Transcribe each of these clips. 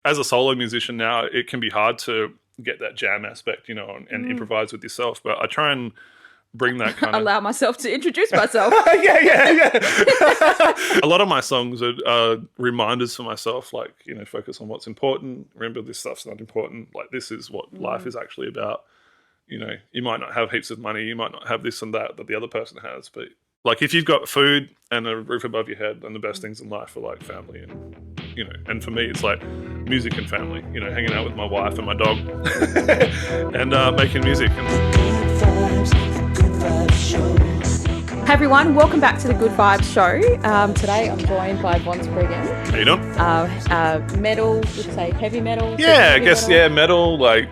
as a solo musician now, it can be hard to get that jam aspect, and improvise with yourself. But I try and bring that kind of Allow myself to introduce myself. yeah. A lot of my songs are reminders for myself, like, focus on what's important. Remember, this stuff's not important. Like, this is what life is actually about. You might not have heaps of money, you might not have this and that the other person has, but like if you've got food and a roof above your head, then the best things in life are like family and for me it's like music and family, hanging out with my wife and my dog and making music. Hey everyone, welcome back to the Good Vibes Show. Today I'm joined by Von Spriggan. How you doing? Metal, would you say heavy metal? Yeah, heavy I guess, metal? metal,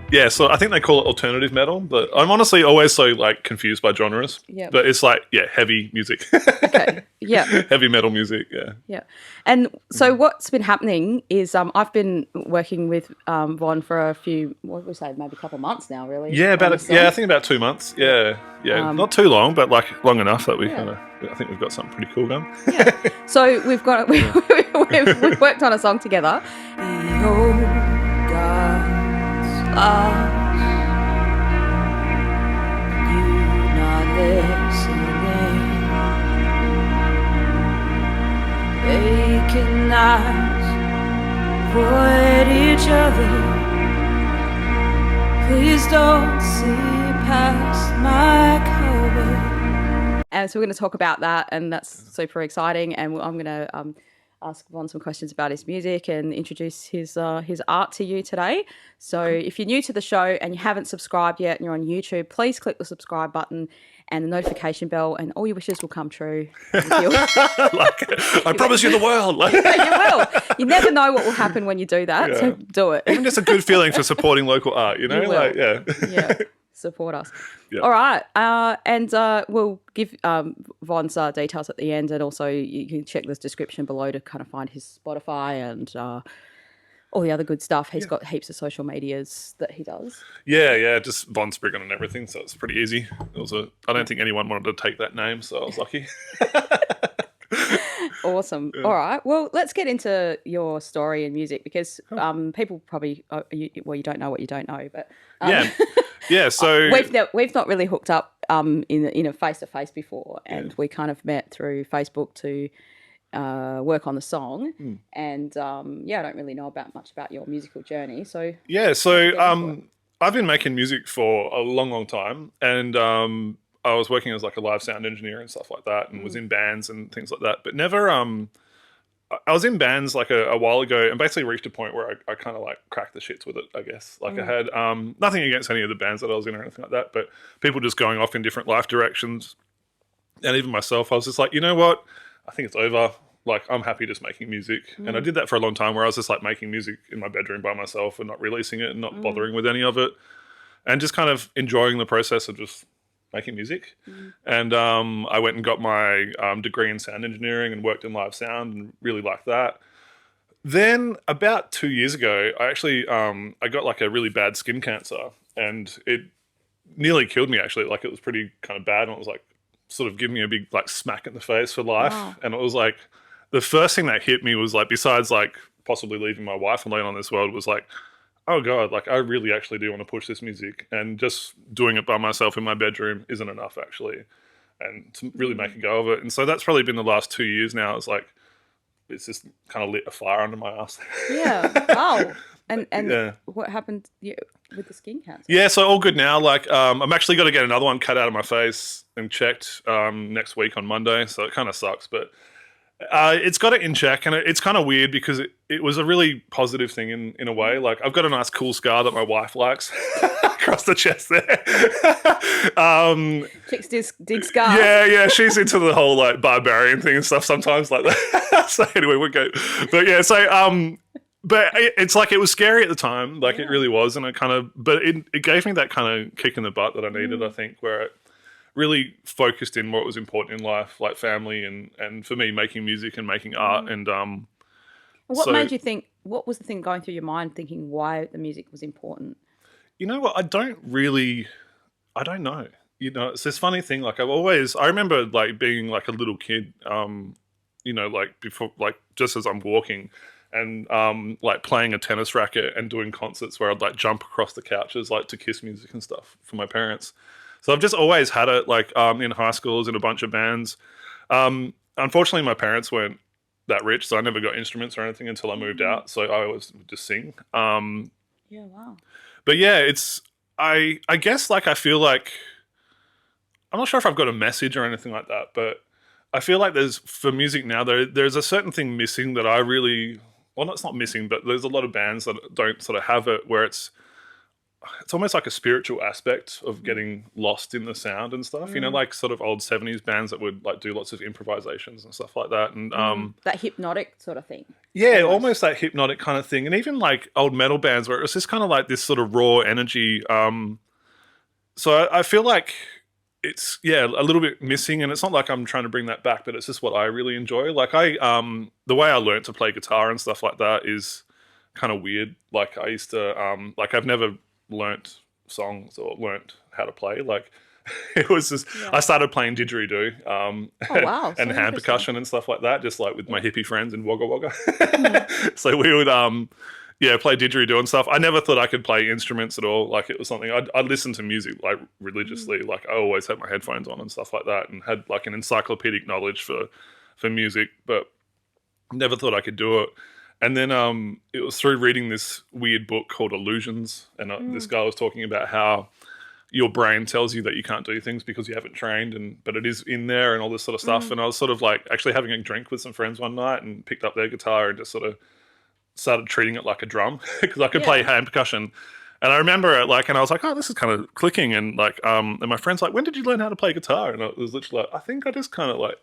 yeah, so I think they call it alternative metal, but I'm honestly always so like confused by genres. Yep. But it's like, heavy music. Okay, yeah. Heavy metal music, yeah. Yeah. And so what's been happening is I've been working with Von for a few, what would we say, maybe a couple of months now, really. Yeah, I think about 2 months. Yeah. Not too long, but like long enough that I think we've got something pretty cool going. Yeah. So we've worked on a song together. Making eyes avoid each other. Please don't see past my cover. And so we're going to talk about that, and that's super exciting. And I'm going to ask Von some questions about his music and introduce his art to you today. So if you're new to the show and you haven't subscribed yet and you're on YouTube, please click the subscribe button and the notification bell, and all your wishes will come true. I promise you the world. Yeah, you will. You never know what will happen when you do that, so do it. Even just a good feeling for supporting local art, You will. Like, Yeah, support us. Yeah. All right, and we'll give Von's details at the end, and also you can check the description below to kind of find his Spotify and all the other good stuff. He's got heaps of social medias that he does. Yeah, just Von Spriggan and everything, so it's pretty easy. I don't think anyone wanted to take that name, so I was lucky. Awesome. Yeah. All right. Well, let's get into your story and music because people probably, you don't know what you don't know, but yeah. So we've not really hooked up in a face to face before, and we kind of met through Facebook to work on the song, and I don't really know much about your musical journey. So I've been making music for a long time, and I was working as like a live sound engineer and stuff like that, and was in bands and things like that. But never, I was in bands like a while ago, and basically reached a point where I kind of like cracked the shits with it, I guess. Like I had nothing against any of the bands that I was in or anything like that, but people just going off in different life directions, and even myself, I was just like, you know what? I think it's over. Like, I'm happy just making music. And I did that for a long time where I was just like making music in my bedroom by myself and not releasing it and not bothering with any of it, and just kind of enjoying the process of just making music. And I went and got my degree in sound engineering and worked in live sound and really liked that. Then about 2 years ago, I actually I got like a really bad skin cancer, and it nearly killed me actually. Like, it was pretty kind of bad, and it was like sort of giving me a big like smack in the face for life. Wow. And it was like the first thing that hit me was like, besides like possibly leaving my wife alone on this world, was like, oh God, like I really actually do want to push this music, and just doing it by myself in my bedroom isn't enough actually, and to really make a go of it. And so that's probably been the last 2 years now. It's like, it's just kind of lit a fire under my ass. Yeah. Wow. And what happened with the skin cancer? Yeah, so all good now. Like, I'm actually got to get another one cut out of my face and checked next week on Monday. So it kind of sucks, but it's got it in check, and it's kind of weird because it was a really positive thing in a way. Like, I've got a nice cool scar that my wife likes across the chest there. Chicks dig scars. Yeah, she's into the whole like barbarian thing and stuff sometimes like that. So anyway, we'll go. But yeah, so but it's like, it was scary at the time, like it really was, and but it gave me that kind of kick in the butt that I needed, I think, where it really focused in what was important in life, like family and for me, making music and making art. And what made you think? What was the thing going through your mind, thinking why the music was important? You know what? I don't know. You know, it's this funny thing. Like, I remember like being like a little kid, like before, like just as I'm walking, and like playing a tennis racket and doing concerts where I'd like jump across the couches like to Kiss music and stuff for my parents. So I've just always had it. Like in high schools in a bunch of bands. Unfortunately, my parents weren't that rich, so I never got instruments or anything until I moved out. So I always would just sing. Yeah, wow. But yeah, it's I guess like I feel like I'm not sure if I've got a message or anything like that, but I feel like there's for music now there's a certain thing missing that I really it's not missing, but there's a lot of bands that don't sort of have it where it's almost like a spiritual aspect of getting lost in the sound and stuff. You know, like sort of old 70s bands that would like do lots of improvisations and stuff like that. And that hypnotic sort of thing. Yeah, almost that hypnotic kind of thing. And even like old metal bands where it was just kind of like this sort of raw energy. So I feel like it's, a little bit missing. And it's not like I'm trying to bring that back, but it's just what I really enjoy. Like the way I learned to play guitar and stuff like that is kind of weird. Like I used to, like I've never learnt songs or learnt how to play. Like it was just I started playing didgeridoo and hand percussion and stuff like that, just like with my hippie friends in Wagga Wagga. So we would play didgeridoo and stuff. I never thought I could play instruments at all. Like it was something I'd listen to music like religiously. Like I always had my headphones on and stuff like that, and had like an encyclopedic knowledge for music, but never thought I could do it. And then it was through reading this weird book called Illusions, and this guy was talking about how your brain tells you that you can't do things because you haven't trained, but it is in there and all this sort of stuff. And I was sort of like actually having a drink with some friends one night and picked up their guitar and just sort of started treating it like a drum because I could play hand percussion. And I remember it and I was like, oh, this is kind of clicking. And and my friend's like, when did you learn how to play guitar? And I was literally like, I think I just kind of like,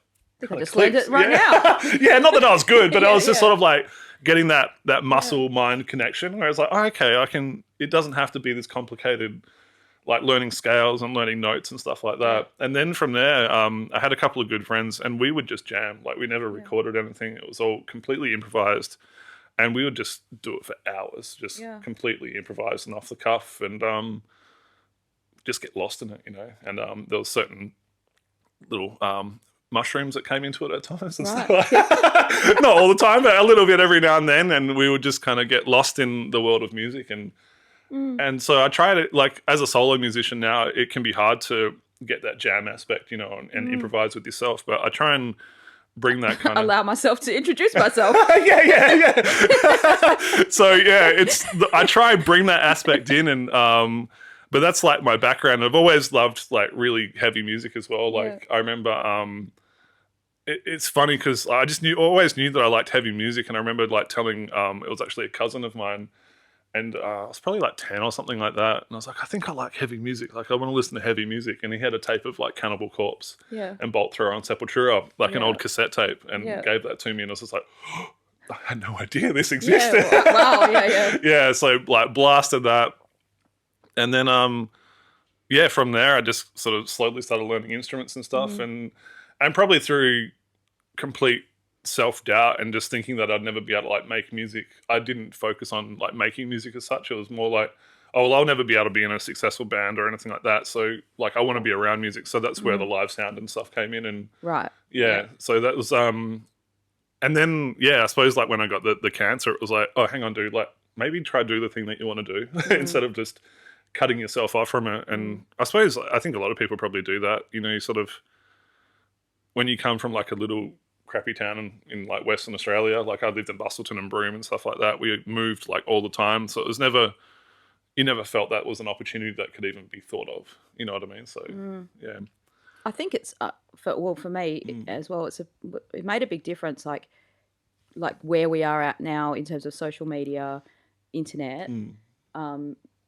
I just learned it right now. Yeah, not that I was good, but I was just sort of like getting that muscle mind connection where I was like, oh, okay, it doesn't have to be this complicated, like learning scales and learning notes and stuff like that. And then from there, I had a couple of good friends and we would just jam. Like we never recorded anything. It was all completely improvised. And we would just do it for hours, just completely improvised and off the cuff and just get lost in it, you know. And there was certain little mushrooms that came into it at times and stuff like that. Not all the time, but a little bit every now and then. And we would just kind of get lost in the world of music. And so I try to, like, as a solo musician now, it can be hard to get that jam aspect, you know, and improvise with yourself. But I try and bring that kind of... Allow myself to introduce myself. yeah. So, I try and bring that aspect in and... but that's like my background. I've always loved like really heavy music as well. Like I remember, it's funny because I just always knew that I liked heavy music, and I remember like telling it was actually a cousin of mine, and I was probably like 10 or something like that, and I was like, I think I like heavy music. Like I want to listen to heavy music, and he had a tape of like Cannibal Corpse and Bolt Thrower on Sepultura, like an old cassette tape, and gave that to me, and I was just like, oh, I had no idea this existed. Wow, So like blasted that. And then, from there, I just sort of slowly started learning instruments and stuff. And probably through complete self-doubt and just thinking that I'd never be able to, like, make music, I didn't focus on, like, making music as such. It was more like, oh, well, I'll never be able to be in a successful band or anything like that. So, like, I want to be around music. So that's where the live sound and stuff came in. And so that was... and then, I suppose, like, when I got the cancer, it was like, oh, hang on, dude, like, maybe try do the thing that you want to do instead of just... cutting yourself off from it. And I think a lot of people probably do that. You know, you sort of, when you come from like a little crappy town in like Western Australia, like I lived in Bustleton and Broome and stuff like that. We moved like all the time. So it was you never felt that was an opportunity that could even be thought of. You know what I mean? So, I think it's, for me as well, it made a big difference. Like where we are at now in terms of social media, internet,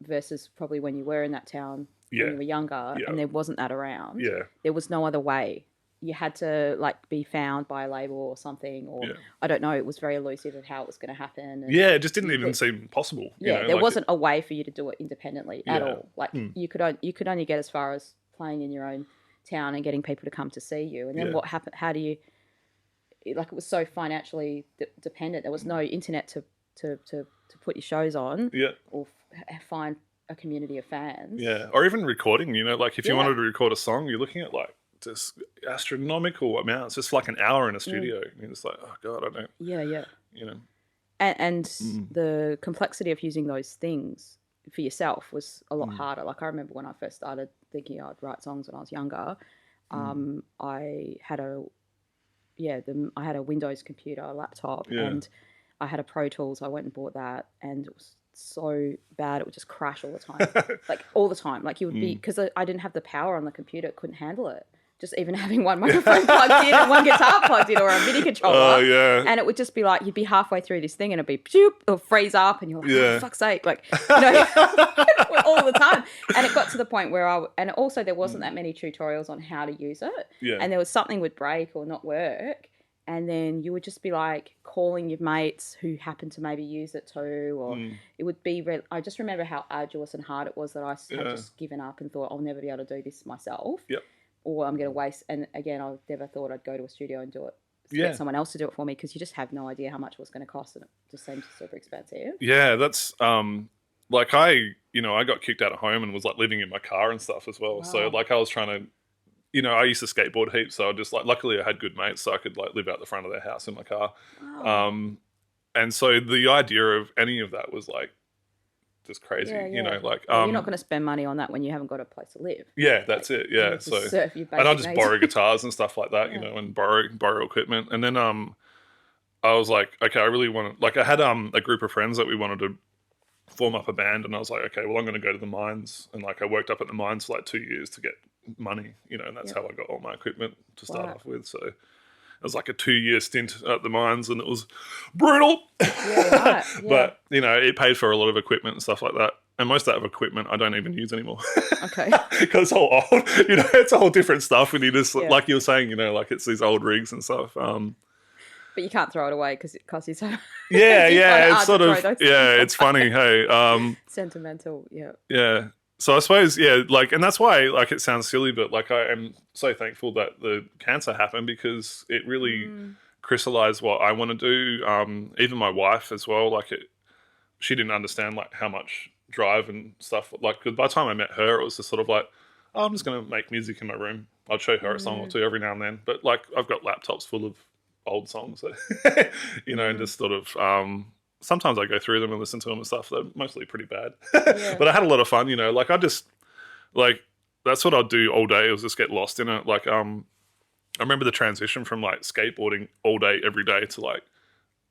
versus probably when you were in that town when you were younger and there wasn't that around. There was no other way. You had to like be found by a label or something, or I don't know, it was very elusive of how it was going to happen. And it just didn't even seem possible. There wasn't a way for you to do it independently at all. Like you could only get as far as playing in your own town and getting people to come to see you. And then what happened, how do you, like it was so financially dependent. There was no internet to put your shows on or find a community of fans. Or even recording, you know, like if you wanted to record a song, you're looking at like just astronomical amounts, just like an hour in a studio. You're just like, oh God, I don't. You know. and the complexity of using those things for yourself was a lot harder. Like I remember when I first started thinking I'd write songs when I was younger, I had I had a Windows computer, a laptop, and I had a Pro Tools. I went and bought that, and it was so bad. It would just crash all the time, like all the time. Like you would be, because I didn't have the power on the computer, it couldn't handle it. Just even having one microphone plugged in and one guitar plugged in or a MIDI controller. And it would just be like, you'd be halfway through this thing and it'd be, pshooop, it'll freeze up and you're like, oh, for fuck's sake. Like, you know, all the time. And it got to the point where and also there wasn't that many tutorials on how to use it. And there was something would break or not work. And then you would just be like calling your mates who happened to maybe use it too. Or it would be, I just remember how arduous and hard it was that I had just given up and thought, I'll never be able to do this myself. Or I'm going to waste. And again, I never thought I'd go to a studio and do it. Get someone else to do it for me, because you just have no idea how much it was going to cost, and it just seems super expensive. Yeah, that's like I got kicked out of home and was like living in my car and stuff as well. Wow. So like I was trying to, I used to skateboard heaps, so I just like, luckily I had good mates, so I could like live out the front of their house in my car. Wow. And so the idea of any of that was like just crazy, you know, like you're not going to spend money on that when you haven't got a place to live. Yeah, that's it. Yeah, so and I just borrow guitars and stuff like that, you know, and borrow equipment. And then I was like, okay, I really want to, like I had a group of friends that we wanted to form up a band, and I was like, okay, well I'm going to go to the mines, and like I worked up at the mines for like 2 years to get money, you know, and that's how I got all my equipment to start off with. So it was like a 2-year stint at the mines, and it was brutal. But, you know, it paid for a lot of equipment and stuff like that. And most of that equipment I don't even use anymore. Okay. Because it's all old. You know, it's all different stuff. And you just, like you were saying, you know, like it's these old rigs and stuff. But you can't throw it away because it costs you so much. It's sort of, it's funny. Hey. Sentimental, Yeah. So I suppose, like, and that's why, like, it sounds silly, but like, I am so thankful that the cancer happened, because it really crystallized what I want to do. Even my wife as well, like, she didn't understand like how much drive and stuff. Like, 'cause by the time I met her, it was just sort of like, oh, I'm just going to make music in my room. I'd show her a song or two every now and then. But like, I've got laptops full of old songs that, you know, and just sort of, sometimes I go through them and listen to them and stuff. They're mostly pretty bad. But I had a lot of fun, you know. Like, I just, like, that's what I'd do all day, was just get lost in it. Like, I remember the transition from, like, skateboarding all day, every day, to, like,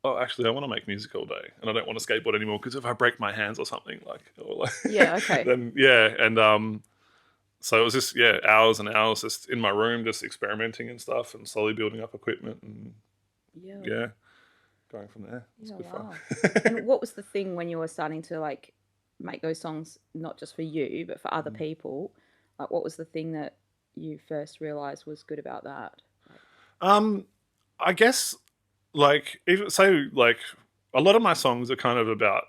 oh, actually, I want to make music all day. And I don't want to skateboard anymore, because if I break my hands or something, like, then, and so it was just, hours and hours just in my room, just experimenting and stuff, and slowly building up equipment, and, going from there. It's good fun. And what was the thing when you were starting to like make those songs, not just for you but for other people? Like, what was the thing that you first realized was good about that? I guess, like, even say, like, a lot of my songs are kind of about,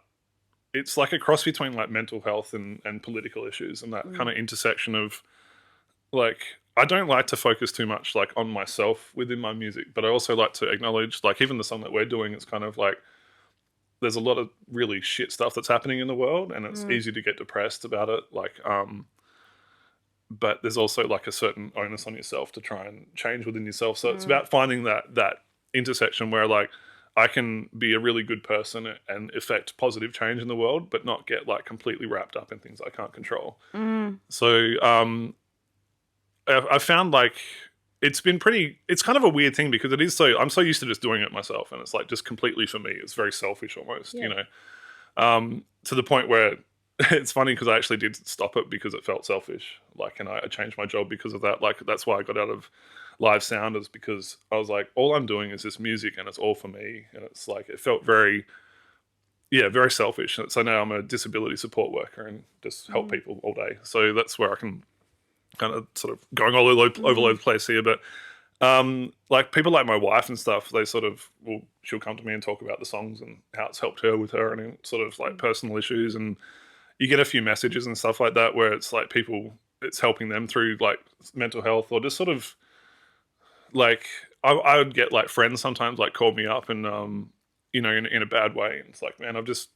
it's like a cross between like mental health and political issues, and that kind of intersection of, like, I don't like to focus too much like on myself within my music, but I also like to acknowledge, like, even the song that we're doing, it's kind of like, there's a lot of really shit stuff that's happening in the world, and it's easy to get depressed about it. Like, but there's also like a certain onus on yourself to try and change within yourself. So it's about finding that intersection where, like, I can be a really good person and affect positive change in the world, but not get like completely wrapped up in things I can't control. So, I found like it's kind of a weird thing, because I'm so used to just doing it myself, and it's like just completely for me. It's very selfish almost, you know, to the point where it's funny, because I actually did stop it because it felt selfish. Like, and I changed my job because of that. Like, that's why I got out of live sound, is because I was like, all I'm doing is this music, and it's all for me. And it's like, it felt very selfish. So now I'm a disability support worker and just help people all day. So that's where I can kind of sort of going all over the place here. But like, people like my wife and stuff, they sort of, she'll come to me and talk about the songs and how it's helped her with her and sort of like personal issues. And you get a few messages and stuff like that where it's like it's helping them through like mental health, or just sort of like, I would get like friends sometimes like call me up and, you know, in a bad way. And it's like, man, I've just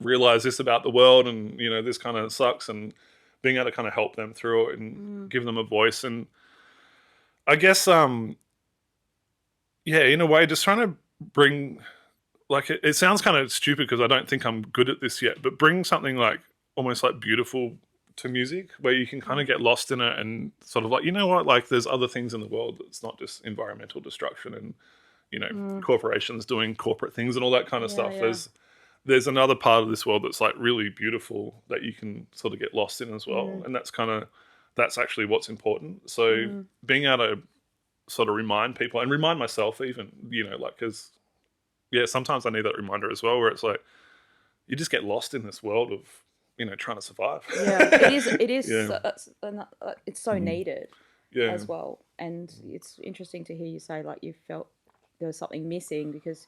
realized this about the world, and, you know, this kind of sucks, and being able to kind of help them through it and give them a voice. And I guess, in a way, just trying to bring like it sounds kind of stupid because I don't think I'm good at this yet, but bring something like almost like beautiful to music where you can kind of get lost in it and sort of like, you know what, like there's other things in the world that's not just environmental destruction and, you know, corporations doing corporate things and all that kind of stuff. Yeah. There's another part of this world that's like really beautiful that you can sort of get lost in as well. And that's actually what's important. So being able to sort of remind people and remind myself even, you know, like, because, yeah, sometimes I need that reminder as well where it's like, you just get lost in this world of, you know, trying to survive. Yeah, it is. Yeah. It's so needed Yeah. as well. And it's interesting to hear you say like you felt there was something missing, because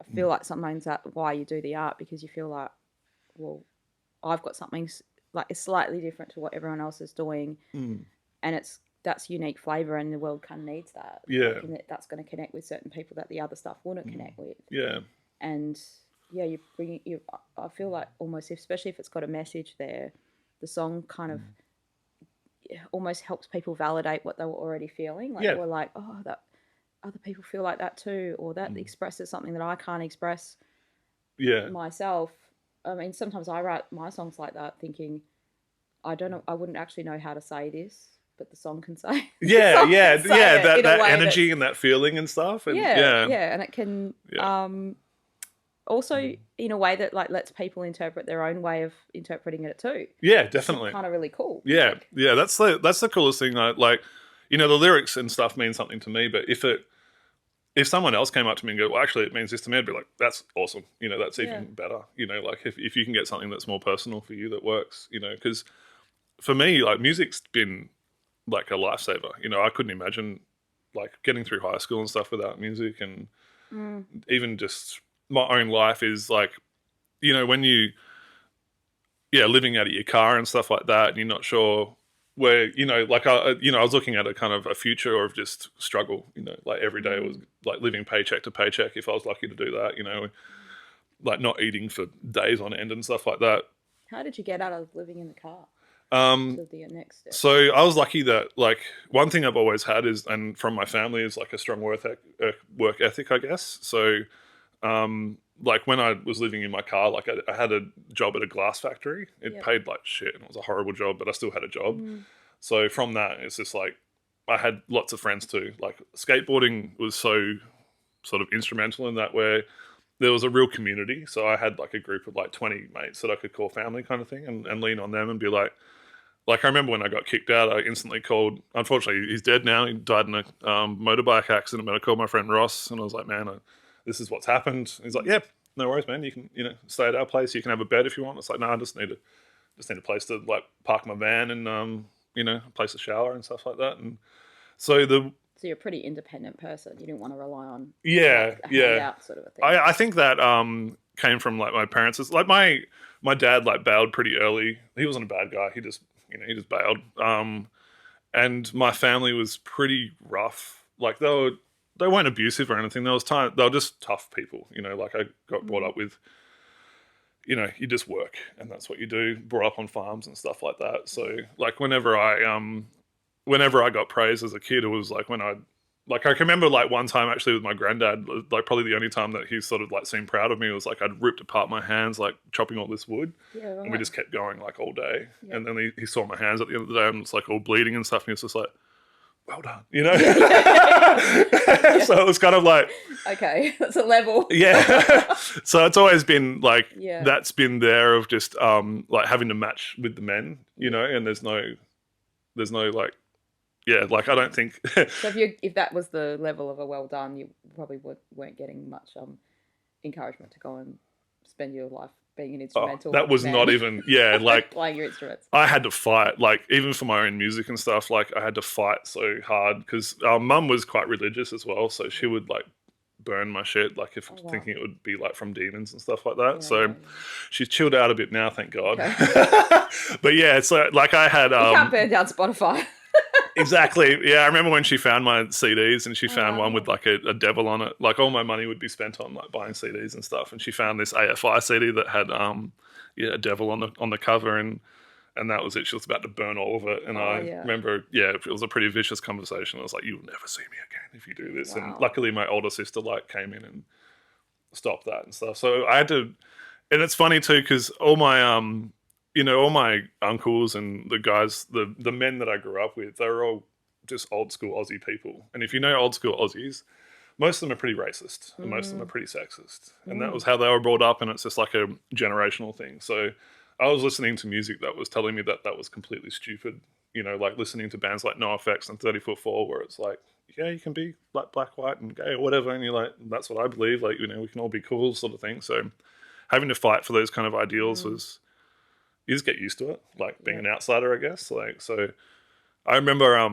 I feel like sometimes that's why you do the art, because you feel like, well, I've got something like it's slightly different to what everyone else is doing, and that's unique flavour, and the world kind of needs that. Yeah. Like, and that's going to connect with certain people that the other stuff wouldn't connect with. Yeah. And yeah, I feel like almost, especially if it's got a message there, the song kind of almost helps people validate what they were already feeling. Like, they were like, oh, that other people feel like that too, or that expresses something that I can't express myself. I mean, sometimes I write my songs like that thinking, I wouldn't actually know how to say this, but the song can say. That energy and that feeling and stuff. And and it can also in a way that like lets people interpret their own way of interpreting it too. Yeah, definitely. Kind of really cool. Yeah, yeah, that's the coolest thing. Like, you know, the lyrics and stuff mean something to me, but if someone else came up to me and go, well, actually, it means this to me, I'd be like, that's awesome. You know, that's even better. You know, like if you can get something that's more personal for you that works, you know, because for me, like music's been like a lifesaver. You know, I couldn't imagine like getting through high school and stuff without music, and even just my own life is like, you know, when you, living out of your car and stuff like that, and you're not sure where, you know, like, I was looking at a kind of a future of just struggle, you know, like every day was like living paycheck to paycheck if I was lucky to do that, you know, like not eating for days on end and stuff like that. How did you get out of living in the car? To the next step? So I was lucky that, like, one thing I've always had is, and from my family, is like a strong work ethic, I guess. So, like when I was living in my car, like I had a job at a glass factory. It paid like shit and it was a horrible job, but I still had a job. So from that, it's just like, I had lots of friends too. Like skateboarding was so sort of instrumental in that, where there was a real community. So I had like a group of like 20 mates that I could call family kind of thing, and lean on them and be like I remember when I got kicked out, I instantly called, unfortunately he's dead now. He died in a motorbike accident, but I called my friend Ross and I was like, man, this is what's happened. He's like, yeah, no worries, man. You can, you know, stay at our place. You can have a bed if you want. It's like, no, I just need a place to like park my van and, you know, a place to shower and stuff like that. And so you're a pretty independent person. You didn't want to rely on a handout sort of a thing. I think that came from like my parents. It's like my dad like bailed pretty early. He wasn't a bad guy. He just bailed. And my family was pretty rough. Like they weren't abusive or anything. There was time. They were just tough people. You know, like I got brought up with, you know, you just work and that's what you do. Brought up on farms and stuff like that. So like whenever I got praise as a kid, it was like when I can remember like one time actually with my granddad, like probably the only time that he sort of like seemed proud of me was like I'd ripped apart my hands, like chopping all this wood. Yeah, right. And we just kept going like all day. Yeah. And then he saw my hands at the end of the day and it's like all bleeding and stuff. And he was just like, well done, you know? So it was kind of like, okay, that's a level. Yeah. So it's always been like, that's been there of just like having to match with the men, you know, and there's no like, like I don't think. So if that was the level of a well done, you probably weren't getting much encouragement to go and spend your life being an instrumental. That was not even like playing your instruments. I had to fight, like even for my own music and stuff. Like I had to fight so hard because our mum was quite religious as well, so she would like burn my shit, like if thinking it would be like from demons and stuff like that. She's chilled out a bit now, thank God. Okay. But yeah, so like I had you can't burn down Spotify. Exactly. Yeah, I remember when she found my CDs and she found one with like a devil on it. Like all my money would be spent on like buying CDs and stuff. And she found this AFI CD that had a devil on the cover and that was it. She was about to burn all of it. And I remember, it was a pretty vicious conversation. I was like, you'll never see me again if you do this. Wow. And luckily my older sister like came in and stop that and stuff. So I had to, and it's funny too because all my all my uncles and the guys, the men that I grew up with, they were all just old school Aussie people. And if you know old school Aussies, most of them are pretty racist and most of them are pretty sexist. And that was how they were brought up, and it's just like a generational thing. So I was listening to music that was telling me that that was completely stupid. Like listening to bands like NoFX and 30 Foot 4, where it's like, yeah, you can be black, white, and gay or whatever. And you're like, that's what I believe. Like, we can all be cool sort of thing. So having to fight for those kind of ideals was, you just get used to it, like being an outsider, I guess. Like, so I remember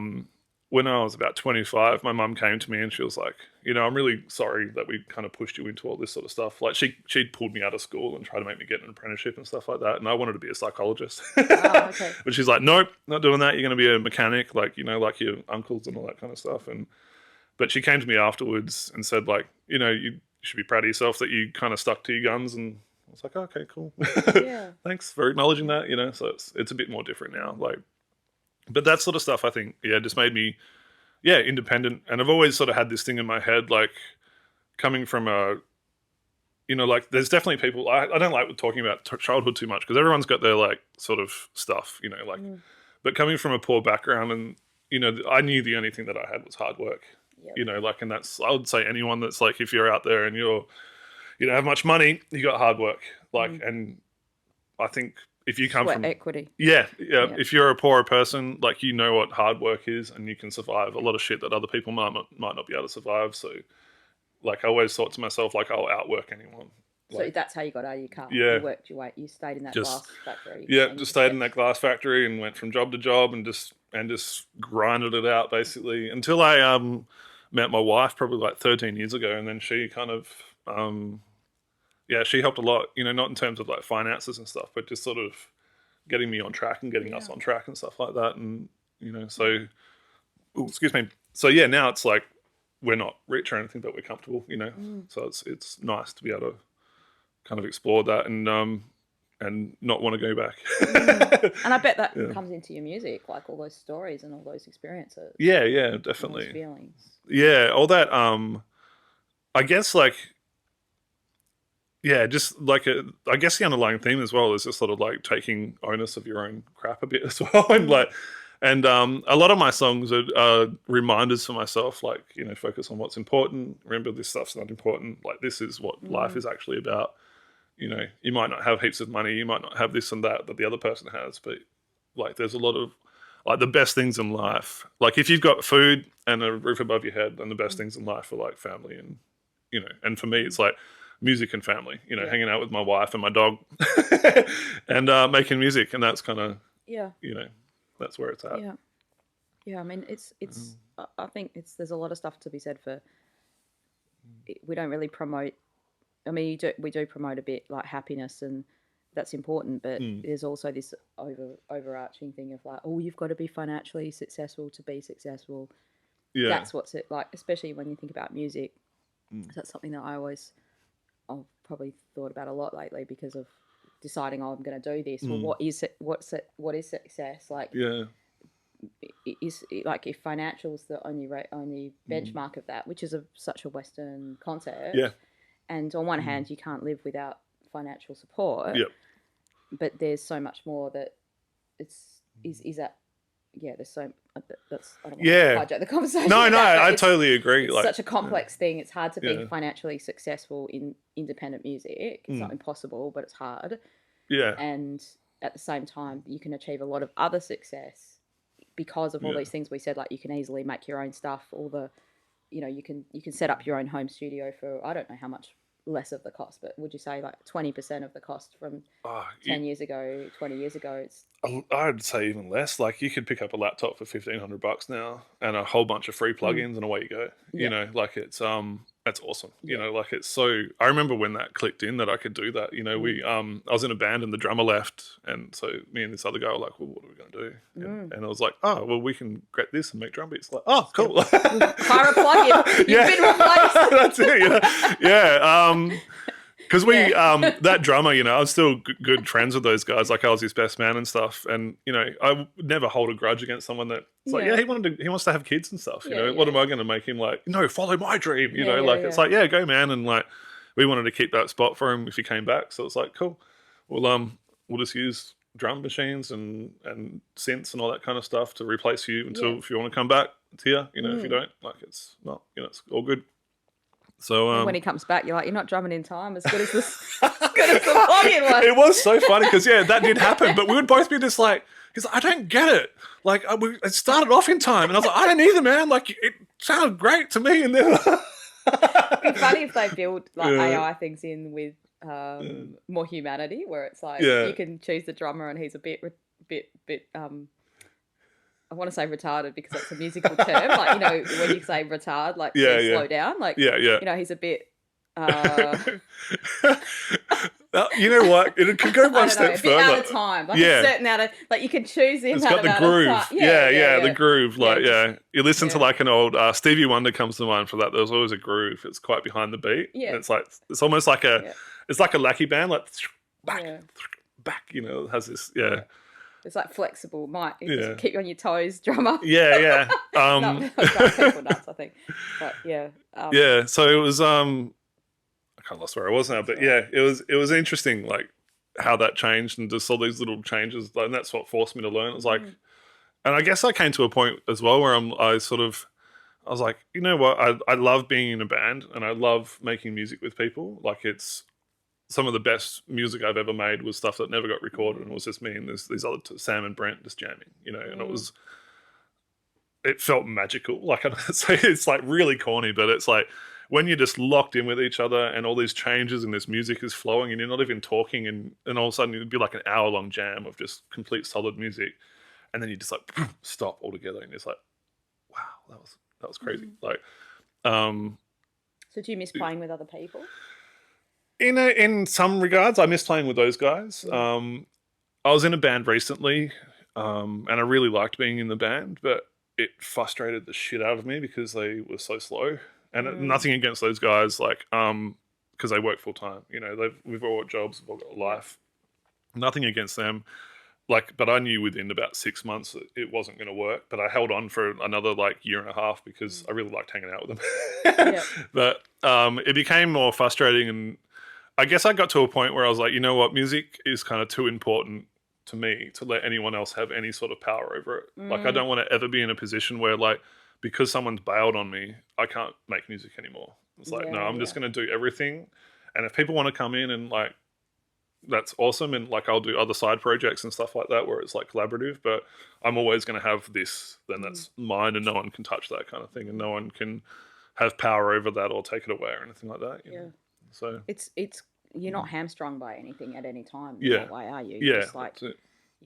when I was about 25, my mum came to me and she was like, I'm really sorry that we kind of pushed you into all this sort of stuff. Like she'd pulled me out of school and tried to make me get an apprenticeship and stuff like that. And I wanted to be a psychologist. Oh, okay. But she's like, nope, not doing that. You're going to be a mechanic, like, like your uncles and all that kind of stuff. But she came to me afterwards and said, like, you should be proud of yourself that you kind of stuck to your guns. And I was like, oh, okay, cool. Yeah. Thanks for acknowledging that, So it's a bit more different now. Like, but that sort of stuff, I think, just made me, independent. And I've always sort of had this thing in my head, like coming from like there's definitely people, I don't like talking about childhood too much because everyone's got their like sort of stuff, but coming from a poor background and, I knew the only thing that I had was hard work, like, and that's, I would say anyone that's like, if you're out there and you don't have much money, you got hard work. Like, and I think, if you come from equity, if you're a poorer person, like what hard work is, and you can survive a lot of shit that other people might not be able to survive. So, like I always thought to myself, like I'll outwork anyone. So that's how you got out of your car. Yeah, you worked your way. You stayed in that glass factory. Yeah, just stayed in that glass factory and went from job to job and just grinded it out basically until I met my wife probably like 13 years ago, and then she kind of she helped a lot, not in terms of like finances and stuff, but just sort of getting me on track and getting us on track and stuff like that. And, so, excuse me. So now it's like, we're not rich or anything, but we're comfortable, so it's nice to be able to kind of explore that and not want to go back. And I bet that comes into your music, like all those stories and all those experiences. Yeah, definitely. Those feelings. Yeah, all that, I guess like, just like I guess the underlying theme as well is just sort of like taking onus of your own crap a bit as well, and a lot of my songs are reminders for myself, like focus on what's important. Remember, this stuff's not important. Like this is what life is actually about. You might not have heaps of money, you might not have this and that the other person has, but like there's a lot of like the best things in life. Like if you've got food and a roof above your head, then the best things in life are like family and and for me it's like music and family, hanging out with my wife and my dog and making music. And that's kind of, that's where it's at. Yeah. Yeah. I mean, it's, I think there's a lot of stuff to be said for, we don't really promote, I mean, we do promote a bit like happiness, and that's important, but there's also this overarching thing of like, oh, you've got to be financially successful to be successful. Yeah. That's what's it like, especially when you think about music. That's something that I've probably thought about a lot lately because of deciding, I'm going to do this. Well, what is success? Like, is like if financial's the only benchmark of that, which is such a Western concept. Yeah. And on one hand, you can't live without financial support. Yep. But there's so much more that is that. Yeah, there's so that's I don't want to hijack the conversation. No, I totally agree. It's such a complex thing. It's hard to be financially successful in independent music. It's not impossible, but it's hard. Yeah. And at the same time, you can achieve a lot of other success because of all these things we said. Like you can easily make your own stuff. All the, you can set up your own home studio for I don't know how much less of the cost, but would you say like 20% of the cost from 10 years ago, 20 years ago? It's I'd say even less. Like you could pick up a laptop for $1,500 now and a whole bunch of free plugins and away you go. Like it's that's awesome. Like it's so. I remember when that clicked in that I could do that. We I was in a band and the drummer left, and so me and this other guy were like, well, what are we going to do? And I was like, oh, well, we can get this and make drum beats. Like, oh, cool. Hire a plugin. You've been replaced. That's it. Yeah. Because we, that drummer, I was still good friends with those guys. Like I was his best man and stuff. And, I would never hold a grudge against someone that, it's like, he wants to have kids and stuff. What am I going to make him like, no, follow my dream, it's like, yeah, go man. And like, we wanted to keep that spot for him if he came back. So it's like, cool. We'll just use drum machines and synths and all that kind of stuff to replace you until if you want to come back, it's here. If you don't, like, it's not, it's all good. So and when he comes back, you're like, you're not drumming in time as good as this, as good as the plug-in one. It was so funny because that did happen, but we would both be just like, because I don't get it. Like, it started off in time, and I was like, I don't either, man. Like, it sounded great to me, and then it'd be funny if they build like AI things in with more humanity, where it's like you can choose the drummer, and he's a bit. I want to say retarded because that's a musical term. Like, when you say retard, like slow down. Like, he's a bit. You know what? It could go one step further. Out of time, like a certain out of, like, you can choose the amount of groove. time. The groove. Like, you listen to like an old Stevie Wonder comes to mind for that. There's always a groove. It's quite behind the beat. Yeah, and it's like it's almost like it's like a lackey band, like back. It has this. It's like flexible. Might just keep you on your toes, drummer. Yeah. No, people nuts, I think. But so it was. I kind of lost where I was now, but it was interesting, like how that changed and just all these little changes, and that's what forced me to learn. It was like, and I guess I came to a point as well where I was like, you know what, I love being in a band and I love making music with people. Like, it's some of the best music I've ever made was stuff that never got recorded, and it was just me and these other Sam and Brent just jamming, and it felt magical. Like, it's like really corny, but it's like, when you're just locked in with each other and all these changes and this music is flowing and you're not even talking, and all of a sudden it'd be like an hour-long jam of just complete solid music, and then you just like stop altogether and it's like, wow, that was crazy. Like, so do you miss playing with other people? In some regards, I miss playing with those guys. I was in a band recently, and I really liked being in the band, but it frustrated the shit out of me because they were so slow. And nothing against those guys, like, because they work full time. We've all got jobs, we've all got a life. Nothing against them, like, but I knew within about 6 months that it wasn't going to work. But I held on for another like year and a half because I really liked hanging out with them. But it became more frustrating, and I guess I got to a point where I was like, you know what, music is kind of too important to me to let anyone else have any sort of power over it. Like, I don't want to ever be in a position where, like, because someone's bailed on me, I can't make music anymore. It's like, no, I'm just going to do everything. And if people want to come in and, like, that's awesome. And, like, I'll do other side projects and stuff like that where it's, like, collaborative. But I'm always going to have this, then that's mine, and no one can touch that kind of thing. And no one can have power over that or take it away or anything like that. You know? So it's you're not hamstrung by anything at any time. That way, are you? Yeah. Just, like, you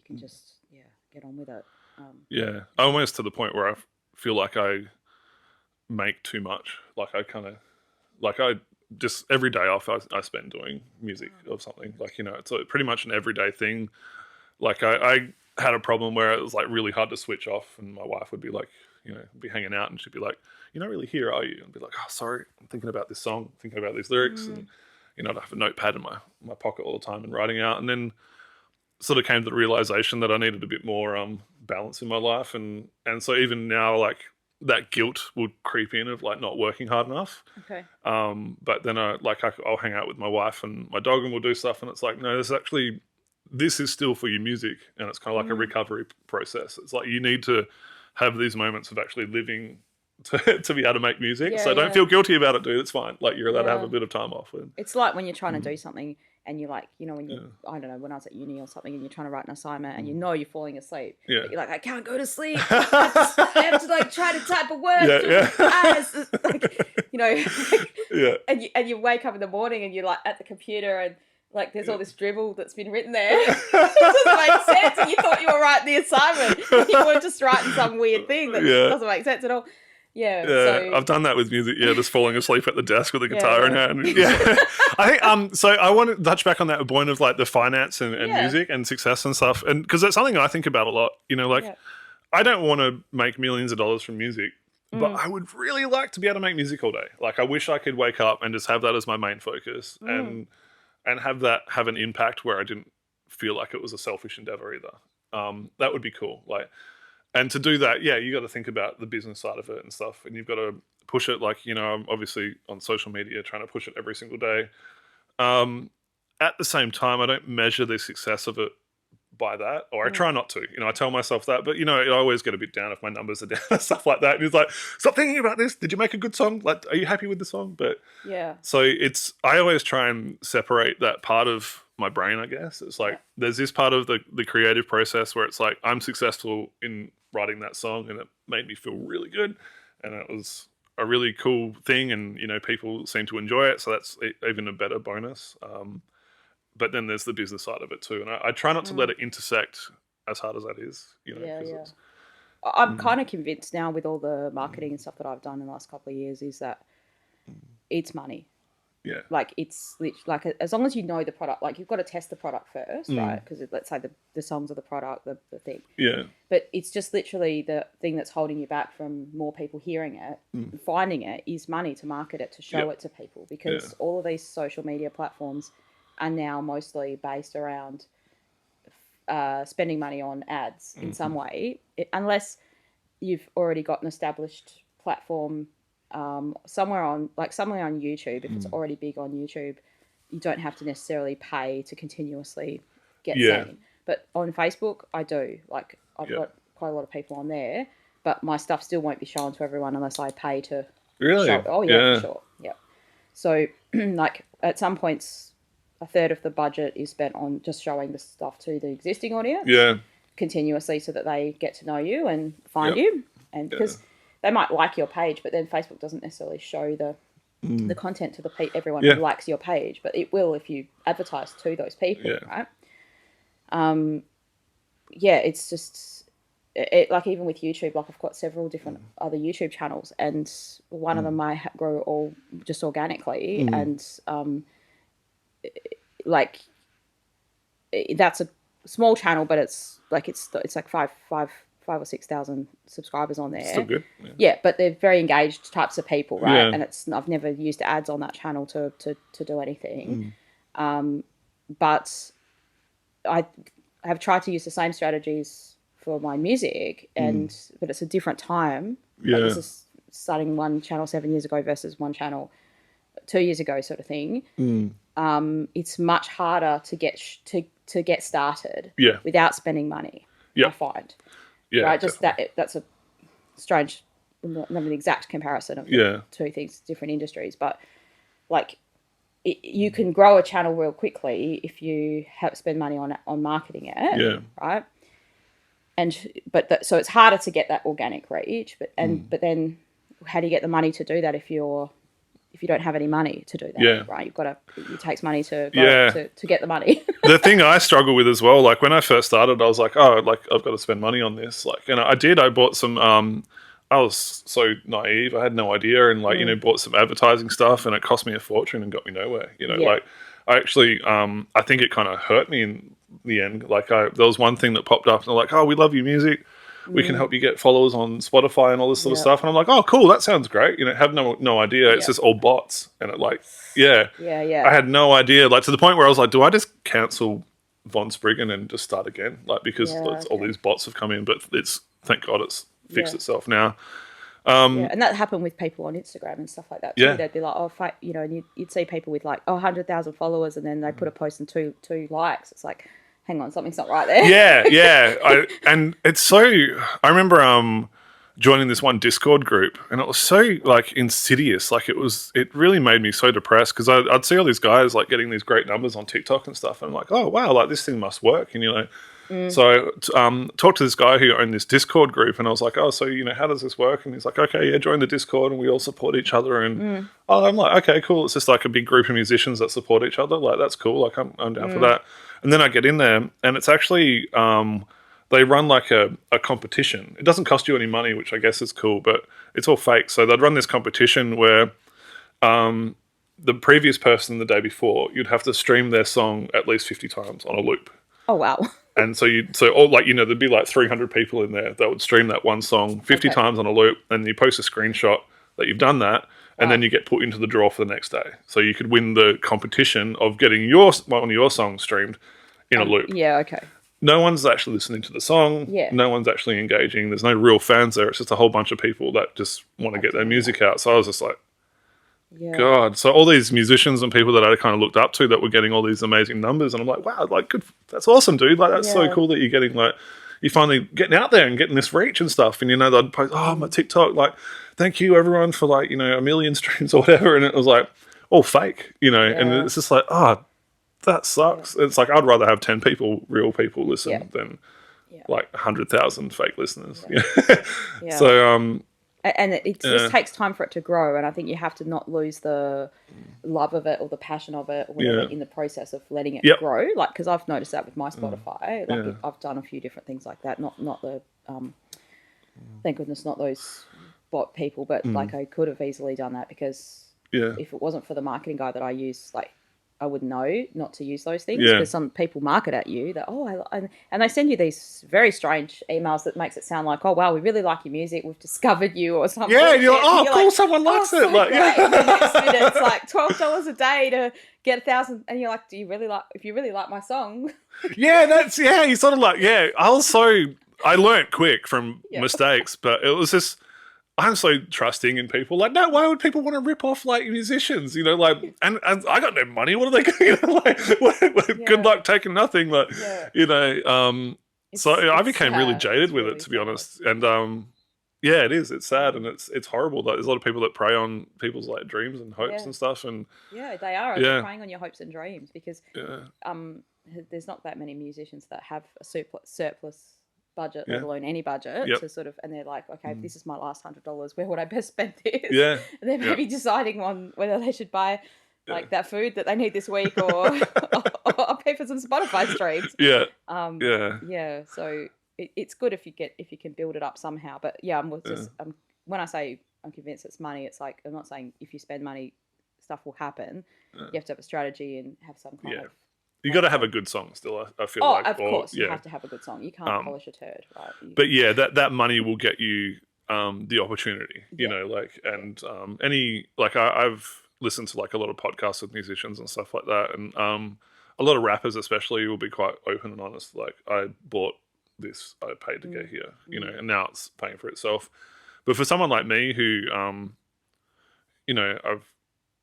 can just, get on with it. Almost to the point where I feel like I make too much. Like, I just every day off I spend doing music of something. Like, it's pretty much an everyday thing. Like, I had a problem where it was like really hard to switch off, and my wife would be like, be hanging out and she'd be like, "You're not really here, are you?" And I'd be like, "Oh, sorry, I'm thinking about this song, thinking about these lyrics." And I'd have a notepad in my pocket all the time and writing out, and then sort of came to the realization that I needed a bit more balance in my life, and so even now, like, that guilt would creep in of like not working hard enough. Okay. But then I'll hang out with my wife and my dog, and we'll do stuff, and it's like, no, this is still for your music, and it's kind of like a recovery process. It's like you need to have these moments of actually living to be able to make music. So don't feel guilty about it, dude. It's fine. Like, you're allowed to have a bit of time off. It's like when you're trying to do something and you're like, when you, I don't know, when I was at uni or something, and you're trying to write an assignment and you're falling asleep. Yeah. But you're like, I can't go to sleep. I have to like try to type a word. And you wake up in the morning and you're like at the computer and like there's all this dribble that's been written there. It doesn't make sense. And you thought you were writing the assignment. You were just writing some weird thing that doesn't make sense at all. So I've done that with music. Just falling asleep at the desk with a guitar in hand. I think so I want to touch back on that point of like the finance and music and success and stuff, and because that's something I think about a lot. I don't want to make millions of dollars from music, but I would really like to be able to make music all day. Like, I wish I could wake up and just have that as my main focus, and have that have an impact where I didn't feel like it was a selfish endeavor either. That would be cool. Like. And to do that, you got to think about the business side of it and stuff, and you've got to push it. Like, I'm obviously on social media trying to push it every single day. At the same time, I don't measure the success of it by that, or I try not to. I tell myself that, but I always get a bit down if my numbers are down and stuff like that. And it's like, stop thinking about this. Did you make a good song? Like, are you happy with the song? But yeah. So I always try and separate that part of my brain, I guess. It's like there's this part of the creative process where it's like I'm successful in writing that song and it made me feel really good and it was a really cool thing and people seem to enjoy it, so that's even a better bonus. But then there's the business side of it too, and I try not to let it intersect as hard as that is. I'm kind of convinced now with all the marketing and stuff that I've done in the last couple of years is that it's money. Yeah. Like it's like as long as you know the product, like you've got to test the product first, right? Because let's say the songs are the product, the thing. Yeah. But it's just literally the thing that's holding you back from more people hearing it, finding it, is money to market it, to show it to people. Because all of these social media platforms are now mostly based around spending money on ads in some way, unless you've already got an established platform. Somewhere on YouTube, if it's already big on YouTube, you don't have to necessarily pay to continuously get seen. But on Facebook, I do. Like I've got quite a lot of people on there, but my stuff still won't be shown to everyone unless I pay to. Really? Show it. Oh yeah, for sure. Yeah. So like at some points, a third of the budget is spent on just showing the stuff to the existing audience. Yeah. Continuously, so that they get to know you and find you, and because. They might like your page, but then Facebook doesn't necessarily show the content to everyone who likes your page, but it will if you advertise to those people, right? It's just like even with YouTube, like I've got several different other YouTube channels, and one of them I grow all just organically, and that's a small channel, but it's like five or 6,000 subscribers on there. Still good. Yeah, but they're very engaged types of people, right? Yeah. And I've never used ads on that channel to do anything. But I have tried to use the same strategies for my music, but it's a different time. Yeah. Like this is starting one channel 7 years ago versus one channel 2 years ago, sort of thing. It's much harder to get started without spending money. I find. Yeah, right. Just that's a strange, not an exact comparison of two things, different industries, but like you can grow a channel real quickly if you spend money on marketing it. Yeah. Right. So it's harder to get that organic reach, but then how do you get the money to do that if you don't have any money to do that? Yeah. Right. It takes money to get the money. The thing I struggle with as well, like when I first started, I was like, I've got to spend money on this. Like, and I bought some, I was so naive. I had no idea. And bought some advertising stuff and it cost me a fortune and got me nowhere, like I actually, I think it kind of hurt me in the end. Like there was one thing that popped up and they're like, we love your music. We can help you get followers on Spotify and all this sort of stuff. And I'm like, oh, cool, that sounds great. Have no idea. It's just all bots. And it I had no idea. Like to the point where I was like, do I just cancel Von Spriggan and just start again? Like because all these bots have come in, but thank God it's fixed itself now. And that happened with people on Instagram and stuff like that too. Yeah. They'd be like, and you'd see people with like 100,000 followers and then they put a post and two likes. It's like, hang on, something's not right there. Yeah. And it's so... I remember joining this one Discord group and it was so, like, insidious. Like, it really made me so depressed because I'd see all these guys, like, getting these great numbers on TikTok and stuff. And I'm like, oh, wow, like, this thing must work. And, so I talked to this guy who owned this Discord group and I was like, oh, so, how does this work? And he's like, okay, yeah, join the Discord and we all support each other. And I'm like, okay, cool. It's just like a big group of musicians that support each other. Like, that's cool. Like, I'm down for that. And then I get in there and it's actually, they run like a competition. It doesn't cost you any money, which I guess is cool, but it's all fake. So they'd run this competition where the previous person the day before, you'd have to stream their song at least 50 times on a loop. Oh, wow. And there'd be like 300 people in there that would stream that one song 50 times on a loop, and you post a screenshot that you've done that, and then you get put into the draw for the next day. So you could win the competition of getting one of your songs streamed in a loop. Yeah, okay. no one's actually listening to the song. Yeah. No one's actually engaging. There's no real fans there. It's just a whole bunch of people that just want to get their music out. So I was just like, God. So all these musicians and people that I kind of looked up to that were getting all these amazing numbers, and I'm like, wow, like, good. That's awesome, dude. Like, that's so cool that you're getting like, you're finally getting out there and getting this reach and stuff. And, you know, they'd post, my TikTok, like, thank you everyone for like, you know, 1 million streams or whatever. And it was like all fake, you know, and it's just like, that sucks. It's like, I'd rather have 10 people, real people listen than like 100,000 fake listeners. So, and it just takes time for it to grow, and I think you have to not lose the love of it or the passion of it or whatever in the process of letting it grow. Like, because I've noticed that with my Spotify, like I've done a few different things like that. Not the thank goodness, not those bot people, but like I could have easily done that because if it wasn't for the marketing guy that I use, like, I would know not to use those things because some people market at you that, and they send you these very strange emails that makes it sound like, oh, wow, we really like your music, we've discovered you or something. Yeah, and you're like, oh, cool, like, someone likes it. So like, and the next minute it's like $12 a day to get 1,000, and you're like, if you really like my song. You sort of like, I learnt quick from mistakes, but it was just, I'm so trusting in people. Like, no, why would people want to rip off like musicians? You know, like, and I got no money. What are they going to like? Good luck taking nothing. Like, you know. So I became really jaded with it, to be honest. And it is. It's sad and it's horrible. Like, there's a lot of people that prey on people's like dreams and hopes and stuff. And they are. They're preying on your hopes and dreams because there's not that many musicians that have a surplus budget, let alone any budget, to sort of, and they're like, okay, if this is my last $100, where would I best spend this? And they're maybe deciding on whether they should buy like that food that they need this week or pay for some Spotify streams. So it's good if you can build it up somehow. But when I say I'm convinced it's money, it's like, I'm not saying if you spend money, stuff will happen. You have to have a strategy and have some kind of. You got to have a good song still, I feel like. Of course, you have to have a good song. You can't polish a turd, right? But that money will get you the opportunity, you know, like, and I've listened to like a lot of podcasts with musicians and stuff like that, and a lot of rappers especially will be quite open and honest. Like, I bought this, I paid to get here, you know, and now it's paying for itself. But for someone like me who, you know,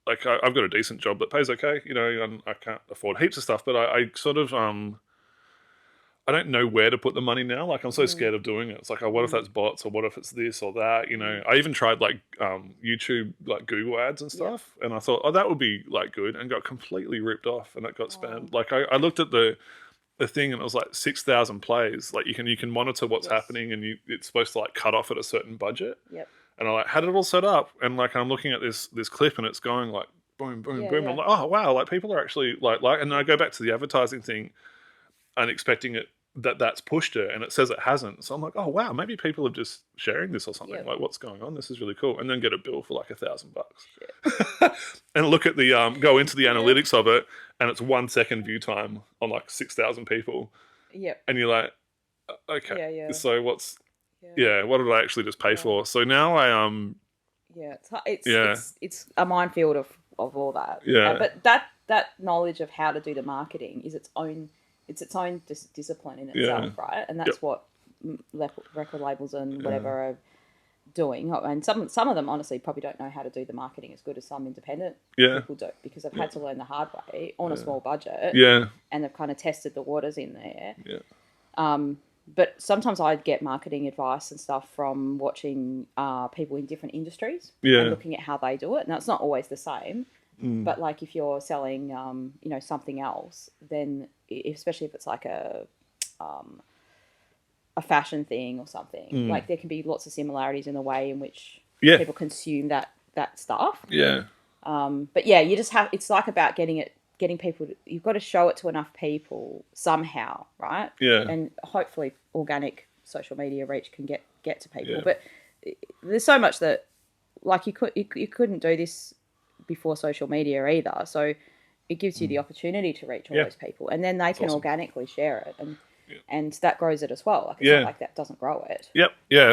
I've got a decent job that pays okay, you know, and I can't afford heaps of stuff, but I sort of, I don't know where to put the money now. Like, I'm so scared of doing it. It's like, what if that's bots, or what if it's this or that, you know? I even tried like YouTube, like Google ads and stuff, and I thought, that would be like good, and got completely ripped off, and it got spammed. Like, I looked at the thing, and it was like 6,000 plays. Like, you can monitor what's happening, and it's supposed to like cut off at a certain budget. And I like had it all set up, and like I'm looking at this clip, and it's going like boom, boom, boom. I'm like, oh wow, like people are actually like, and then I go back to the advertising thing, and expecting it that's pushed it, and it says it hasn't. So I'm like, oh wow, maybe people are just sharing this or something. Like, what's going on? This is really cool. And then get a bill for like $1,000, and look at the go into the analytics of it, and it's 1 second view time on like 6,000 people. And you're like, okay, so what's what did I actually just pay for? So now I it's a minefield of all that. But that knowledge of how to do the marketing is its own discipline in itself, right? And that's what record labels and whatever are doing. And some of them honestly probably don't know how to do the marketing as good as some independent people do, because they've had to learn the hard way on a small budget. And they've kind of tested the waters in there. But sometimes I get marketing advice and stuff from watching people in different industries and looking at how they do it. Now, it's not always the same, but like if you're selling, you know, something else, then especially if it's like a fashion thing or something, like there can be lots of similarities in the way in which people consume that stuff. But you just have, it's like about getting people, you've got to show it to enough people somehow, right? And hopefully organic social media reach can get to people. But there's so much that, like, you couldn't do this before social media either. So it gives you the opportunity to reach all those people, and then they can organically share it, and that grows it as well. Like, it's not like that doesn't grow it.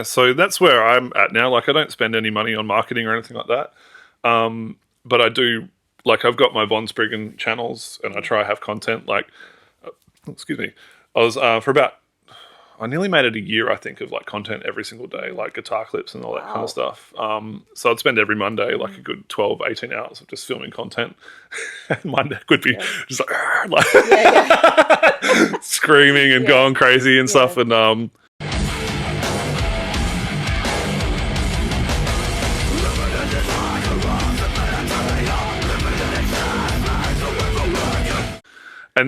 So that's where I'm at now. Like, I don't spend any money on marketing or anything like that. But I do. Like, I've got my Von Spriggan channels, and I try to have content like, excuse me, I was I nearly made it a year, I think, of like content every single day, like guitar clips and all that kind of stuff. So I'd spend every Monday like a good 12, 18 hours of just filming content. And my neck would be just like screaming and going crazy and stuff. And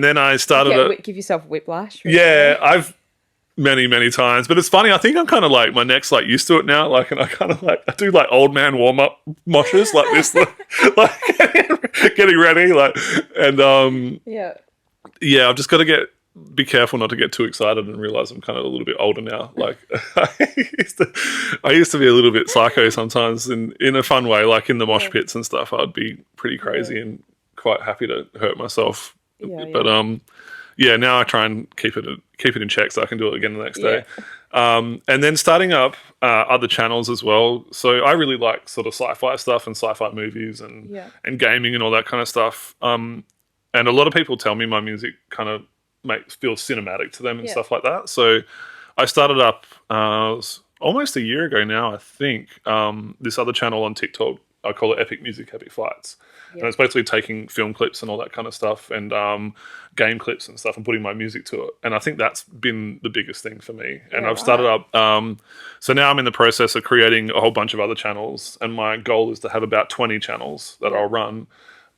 then I started give yourself whiplash. Yeah, I've many times, but it's funny. I think I'm kind of like my neck's like used to it now. Like, and I kind of like I do like old man warm up moshes like this, like getting ready, like, and I've just got to be careful not to get too excited and realize I'm kind of a little bit older now. Like, I used to be a little bit psycho sometimes, in a fun way, like in the mosh pits and stuff. I'd be pretty crazy and quite happy to hurt myself. But now I try and keep it in check so I can do it again the next day. And then starting up other channels as well. So I really like sort of sci-fi stuff and sci-fi movies and gaming and all that kind of stuff. And a lot of people tell me my music kind of feels cinematic to them and stuff like that. So I started up almost a year ago now, I think, this other channel on TikTok. I call it Epic Music, Epic Fights. And it's basically taking film clips and all that kind of stuff and game clips and stuff and putting my music to it. And I think that's been the biggest thing for me. And I've started up. So now I'm in the process of creating a whole bunch of other channels. And my goal is to have about 20 channels that I'll run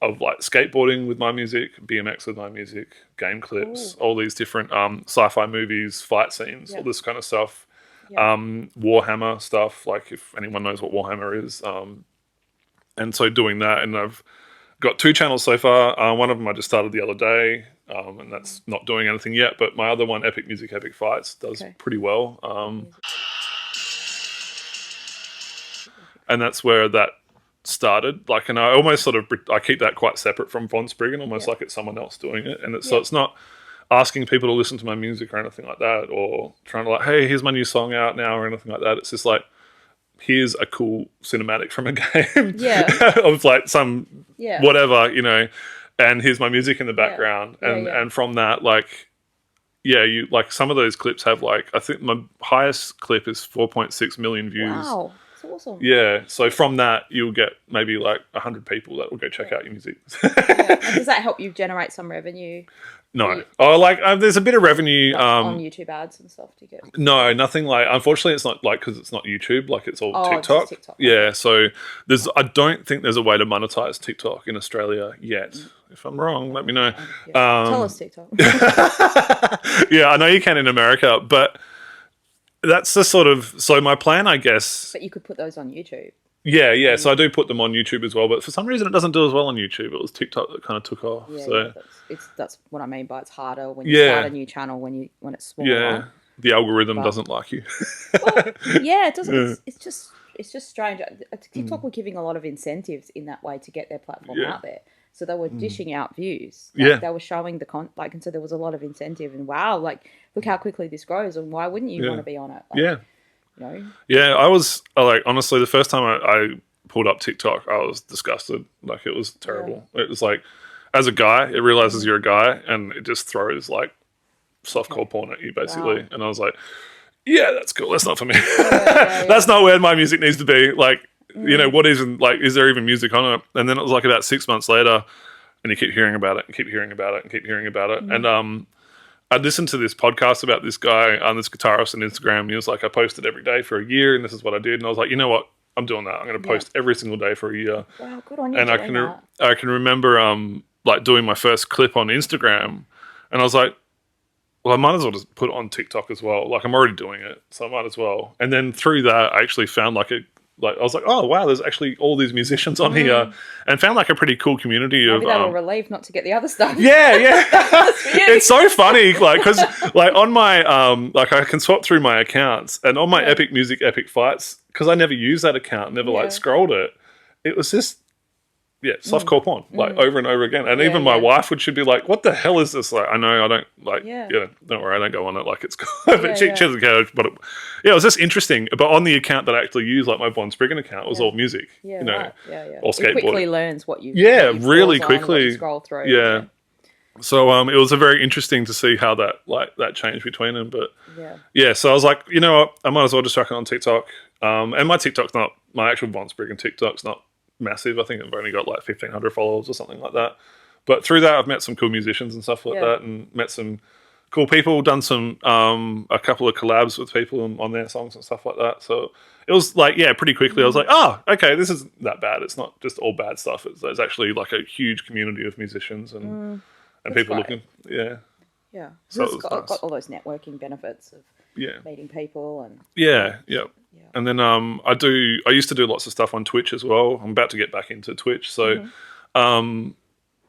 of like skateboarding with my music, BMX with my music, game clips, all these different sci-fi movies, fight scenes, all this kind of stuff. Warhammer stuff, like if anyone knows what Warhammer is. And so doing that, and I've got 2 channels so far. One of them I just started the other day, and that's not doing anything yet. But my other one, Epic Music, Epic Fights, does pretty well. And that's where that started. Like, and I almost sort of I keep that quite separate from Von Spriggan, almost like it's someone else doing it. And it's so it's not asking people to listen to my music or anything like that, or trying to like, hey, here's my new song out now or anything like that. It's just like, here's a cool cinematic from a game of like some whatever, and here's my music in the background. And from that, like, you like some of those clips have like, I think my highest clip is 4.6 million views. Wow, that's awesome. Yeah, so from that you'll get maybe like 100 people that will go check out your music. And does that help you generate some revenue? No. There's a bit of revenue on YouTube ads and stuff to get. No, nothing like. Unfortunately, it's not like because it's not YouTube. Like it's all TikTok. It's TikTok. Yeah, so I don't think there's a way to monetize TikTok in Australia yet. If I'm wrong, let me know. Tell us TikTok. Yeah, I know you can in America, but that's the sort of. So my plan, I guess. But you could put those on YouTube. Yeah. So I do put them on YouTube as well, but for some reason it doesn't do as well on YouTube. It was TikTok that kind of took off. Yeah, that's what I mean by it's harder when you start a new channel when it's smaller. Yeah, the algorithm doesn't like you. It doesn't. It's just strange. TikTok were giving a lot of incentives in that way to get their platform out there. So they were dishing out views. They were showing and so there was a lot of incentive. And wow, like look how quickly this grows, and why wouldn't you want to be on it? Like, Yeah, I was like, honestly, the first time I pulled up TikTok, I was disgusted. Like, it was terrible. It was like, as a guy, it realizes you're a guy, and it just throws like softcore porn at you, basically. Wow. And I was like, yeah, that's cool. That's not for me. That's not where my music needs to be. Like, what isn't like? Is there even music on it? And then it was like about 6 months later, and you keep hearing about it, and keep hearing about it, and keep hearing about it, and I listened to this podcast about this guy on this guitarist on Instagram. And he was like, I posted every day for a year, and this is what I did. And I was like, you know what? I'm doing that. I'm going to post every single day for a year. Wow, good on you. And I can remember like doing my first clip on Instagram, and I was like, well, I might as well just put it on TikTok as well. Like I'm already doing it, so I might as well. And then through that, I actually found I was like, oh wow, there's actually all these musicians on here, and found like a pretty cool community. Maybe they were relieved not to get the other stuff. Yeah. It's so funny, like because like on my like I can swap through my accounts, and on my Epic Music, Epic Fights, because I never used that account, never like scrolled it. It was just softcore porn, like over and over again. And even my wife should be like, what the hell is this? Like, I know I don't like, don't worry, I don't go on it like it's cool. But she doesn't care. But it was just interesting. But on the account that I actually used, like my Von Spriggan account, was all music, or skateboarding. It quickly learns what you really quickly scroll through. Yeah. So it was a very interesting to see how that changed between them. But Yeah. so I was like, you know what, I might as well just chuck it on TikTok. And my TikTok's not, my actual Von Spriggan TikTok's not massive. I think I've only got like 1,500 followers or something like that. But through that, I've met some cool musicians and stuff like that, and met some cool people, done some a couple of collabs with people on their songs and stuff like that. So it was like, pretty quickly I was like, oh, okay, this isn't that bad. It's not just all bad stuff. There's actually like a huge community of musicians and people looking. Yeah. So It's it was got nice. all those networking benefits of meeting people and Yeah. And then I used to do lots of stuff on Twitch as well. I'm about to get back into Twitch. So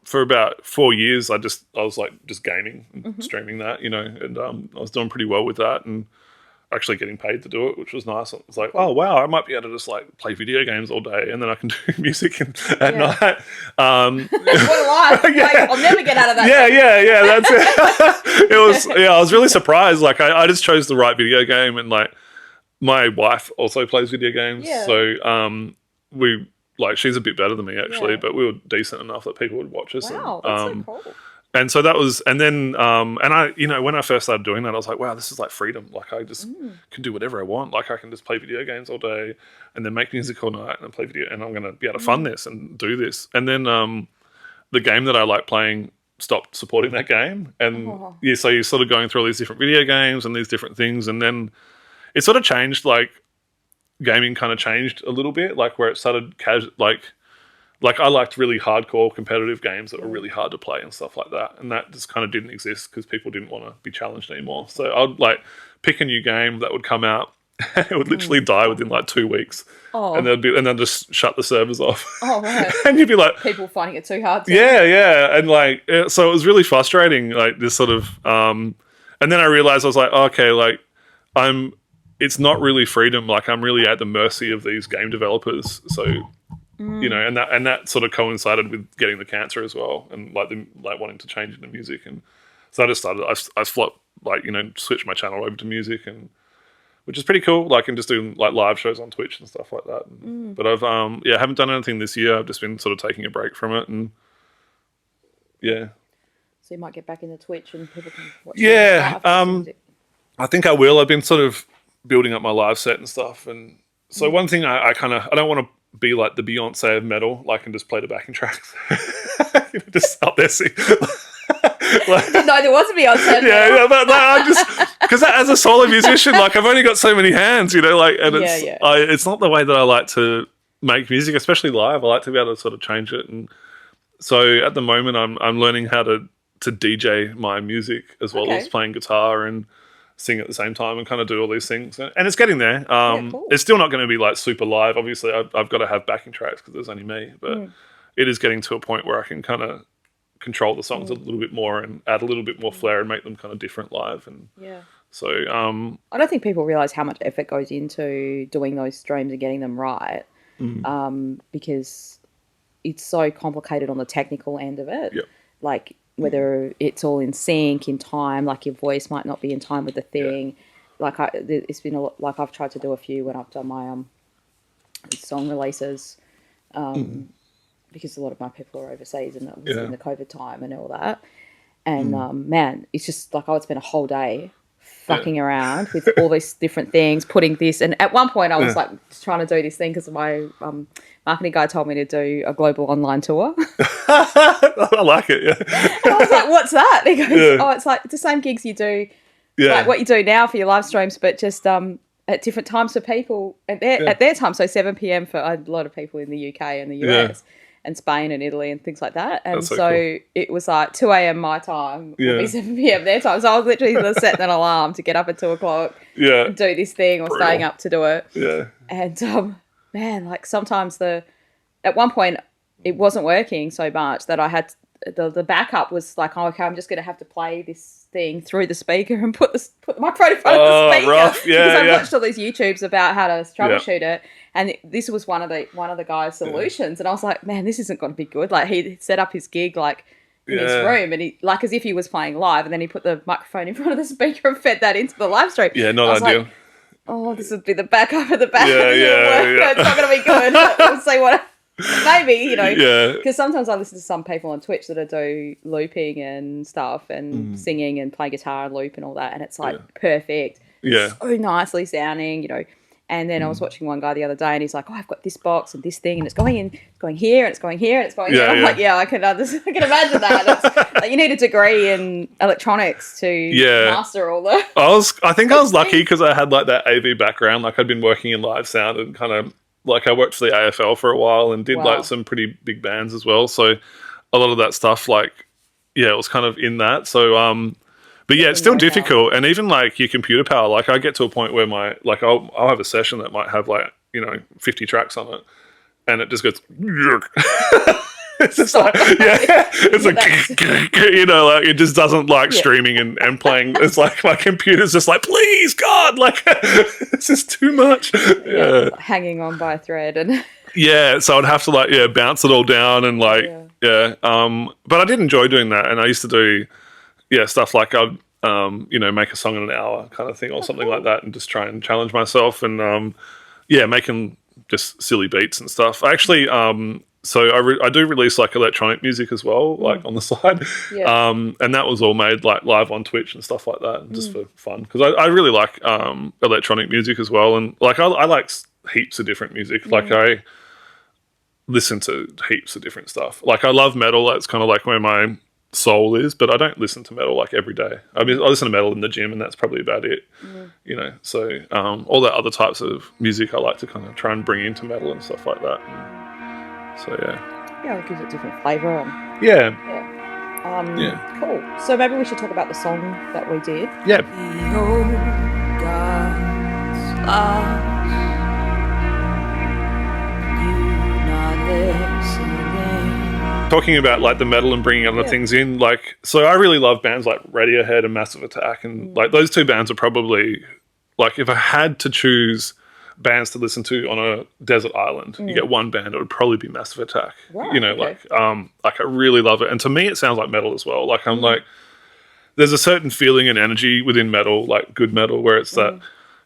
for about 4 years I was like just gaming and streaming that, and I was doing pretty well with that and actually getting paid to do it, which was nice. It was like, oh wow, I might be able to just like play video games all day and then I can do music at night. what a life. Like, I'll never get out of that. Yeah, that's it. I was really surprised. Like I just chose the right video game, and like my wife also plays video games. So we like, she's a bit better than me actually, but we were decent enough that people would watch us. Wow, that's so cool. And so that was, and then, and I, when I first started doing that, I was like, wow, this is like freedom. Like I just can do whatever I want. Like I can just play video games all day and then make music all night and then play video, and I'm going to be able to fund this and do this. And then the game that I like playing stopped supporting that game. And so you're sort of going through all these different video games and these different things. And then it sort of changed, like gaming kind of changed a little bit, like where it started like I liked really hardcore competitive games that were really hard to play and stuff like that. And that just kind of didn't exist because people didn't want to be challenged anymore. So I'd like pick a new game that would come out. It would literally die within like 2 weeks. And then just shut the servers off. Oh, right. And you'd be like, people finding it too hard to And like, so it was really frustrating, like this sort of, and then I realized I was like, okay, like it's not really freedom. Like I'm really at the mercy of these game developers. So, and that sort of coincided with getting the cancer as well, and like wanting to change into music. And so I just started, I flopped, like, switched my channel over to music, and which is pretty cool. Like, and just doing like live shows on Twitch and stuff like that. But I've, haven't done anything this year. I've just been sort of taking a break from it, and So you might get back into Twitch and people can watch. I think I will. I've been sort of building up my live set and stuff. And so one thing I don't want to be like the Beyonce of metal, like, and just play the backing tracks. Just up there sing. No, there was a Beyonce. But I'm just, because as a solo musician, like I've only got so many hands, like, and it's not the way that I like to make music, especially live. I like to be able to sort of change it. And so at the moment I'm learning how to DJ my music as well as playing guitar and sing at the same time and kind of do all these things. And it's getting there. Cool. It's still not going to be like super live. Obviously, I've got to have backing tracks because there's only me. But it is getting to a point where I can kind of control the songs a little bit more and add a little bit more flair and make them kind of different live. And so I don't think people realise how much effort goes into doing those streams and getting them right, because it's so complicated on the technical end of it. Like, whether it's all in sync, in time, like your voice might not be in time with the thing. Like it's been like I've tried to do a few when I've done my song releases, because a lot of my people are overseas and it was in the COVID time and all that. And man, it's just like I would spend a whole day fucking around with all these different things, putting this. And at one point I was like just trying to do this thing because my marketing guy told me to do a global online tour. I like it, And I was like, what's that? And he goes, oh, it's like the same gigs you do, like what you do now for your live streams, but just at different times for people at their time. So 7 p.m. for a lot of people in the UK and the US and Spain and Italy and things like that. And so cool. It was like 2 a.m. my time, would be 7 p.m. their time. So I was literally setting an alarm to get up at 2 o'clock and do this thing, or staying up to do it. And man, like sometimes at one point it wasn't working so much that I had the backup was like, oh, okay, I'm just going to have to play this thing through the speaker and put the microphone in front of the speaker. Rough. Because I watched all these YouTubes about how to troubleshoot it, and this was one of the guy's solutions. And I was like, man, this isn't going to be good. Like, he set up his gig like in his room, and he, like, as if he was playing live, and then he put the microphone in front of the speaker and fed that into the live stream. Yeah, not ideal. Like, oh, this would be the backup of the backup. It's not going to be good. We'll see what. Maybe, you know, Yeah. because sometimes I listen to some people on Twitch that do looping and stuff and singing and play guitar and loop and all that, and it's like perfect. Yeah. So nicely sounding, you know. And then I was watching one guy the other day, and he's like, "Oh, I've got this box and this thing, and it's going in, it's going here, and it's going here, and it's going here." I'm like, "Yeah, I can imagine that." It's, like, you need a degree in electronics to master all the. I think I was lucky because I had like that AV background. Like I'd been working in live sound and kind of like I worked for the AFL for a while and did like some pretty big bands as well. So a lot of that stuff, like, it was kind of in that. So, but yeah, it's still difficult. And even like your computer power, like I get to a point where I'll have a session that might have like, 50 tracks on it and it just goes, it's just like, it's like, like it just doesn't like streaming and playing. It's like my computer's just like, please God, like it's just too much. Yeah. Hanging on by a thread and. Yeah, so I'd have to like bounce it all down and like but I did enjoy doing that, and I used to do stuff like I'd make a song in an hour kind of thing or something like that, and just try and challenge myself and making just silly beats and stuff. I actually so I do release like electronic music as well, like on the side, and that was all made like live on Twitch and stuff like that, just for fun because I really like electronic music as well, and like I like heaps of different music. Like I listen to heaps of different stuff. Like I love metal. That's kind of like where my soul is, but I don't listen to metal like every day. I mean, I listen to metal in the gym and that's probably about it, so all that other types of music I like to kind of try and bring into metal and stuff like that. And so it gives it different flavour. Cool. So maybe we should talk about the song that we did. Behold God's love. Talking about like the metal and bringing other things in, like, so I really love bands like Radiohead and Massive Attack, and like those two bands are probably like, if I had to choose bands to listen to on a desert island, you get one band, it would probably be Massive Attack. Like I really love it, and to me it sounds like metal as well. Like I'm like, there's a certain feeling and energy within metal, like good metal, where it's that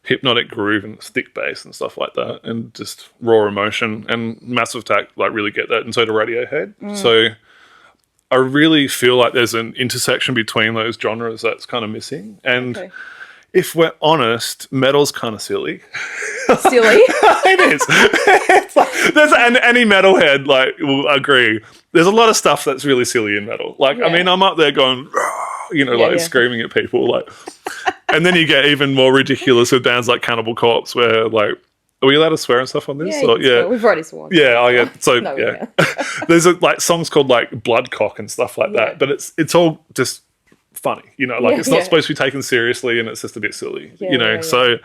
hypnotic groove and thick bass and stuff like that, and just raw emotion. And Massive Attack like really get that, and so do Radiohead. So I really feel like there's an intersection between those genres that's kind of missing. And if we're honest, metal's kind of silly. Silly? It is. It's like, any metalhead like will agree. There's a lot of stuff that's really silly in metal. Like, I mean, I'm up there going, screaming at people, like, and then you get even more ridiculous with bands like Cannibal Corpse, where like, are we allowed to swear and stuff on this? We've already sworn. So there's like songs called like Bloodcock and stuff like that, but it's all just funny, it's not supposed to be taken seriously, and it's just a bit silly, So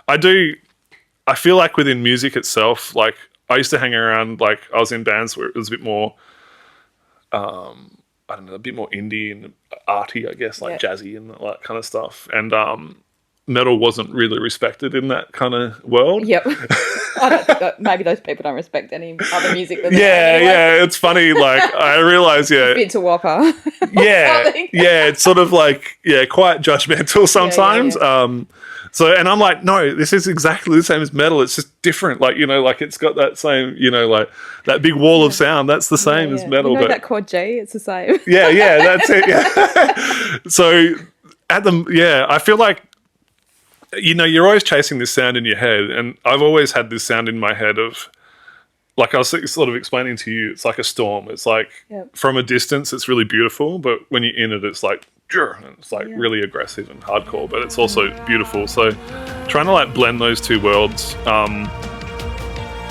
I feel like within music itself, like I used to hang around, like I was in bands where it was a bit more, I don't know, a bit more indie and arty, I guess, like jazzy and that kind of stuff. And metal wasn't really respected in that kind of world. Yep. I don't think maybe those people don't respect any other music. Than it's funny. Like I realise, bit to Whopper. It's sort of like quite judgmental sometimes. So, and I'm like, no, this is exactly the same as metal. It's just different. Like, like it's got that same, like that big wall of sound. That's the same as metal. But that chord G, it's the same. That's it. Yeah. So I feel like, you're always chasing this sound in your head. And I've always had this sound in my head of, like I was sort of explaining to you, it's like a storm. It's like from a distance, it's really beautiful. But when you're in it, it's like, and it's like really aggressive and hardcore, but it's also beautiful. So trying to like blend those two worlds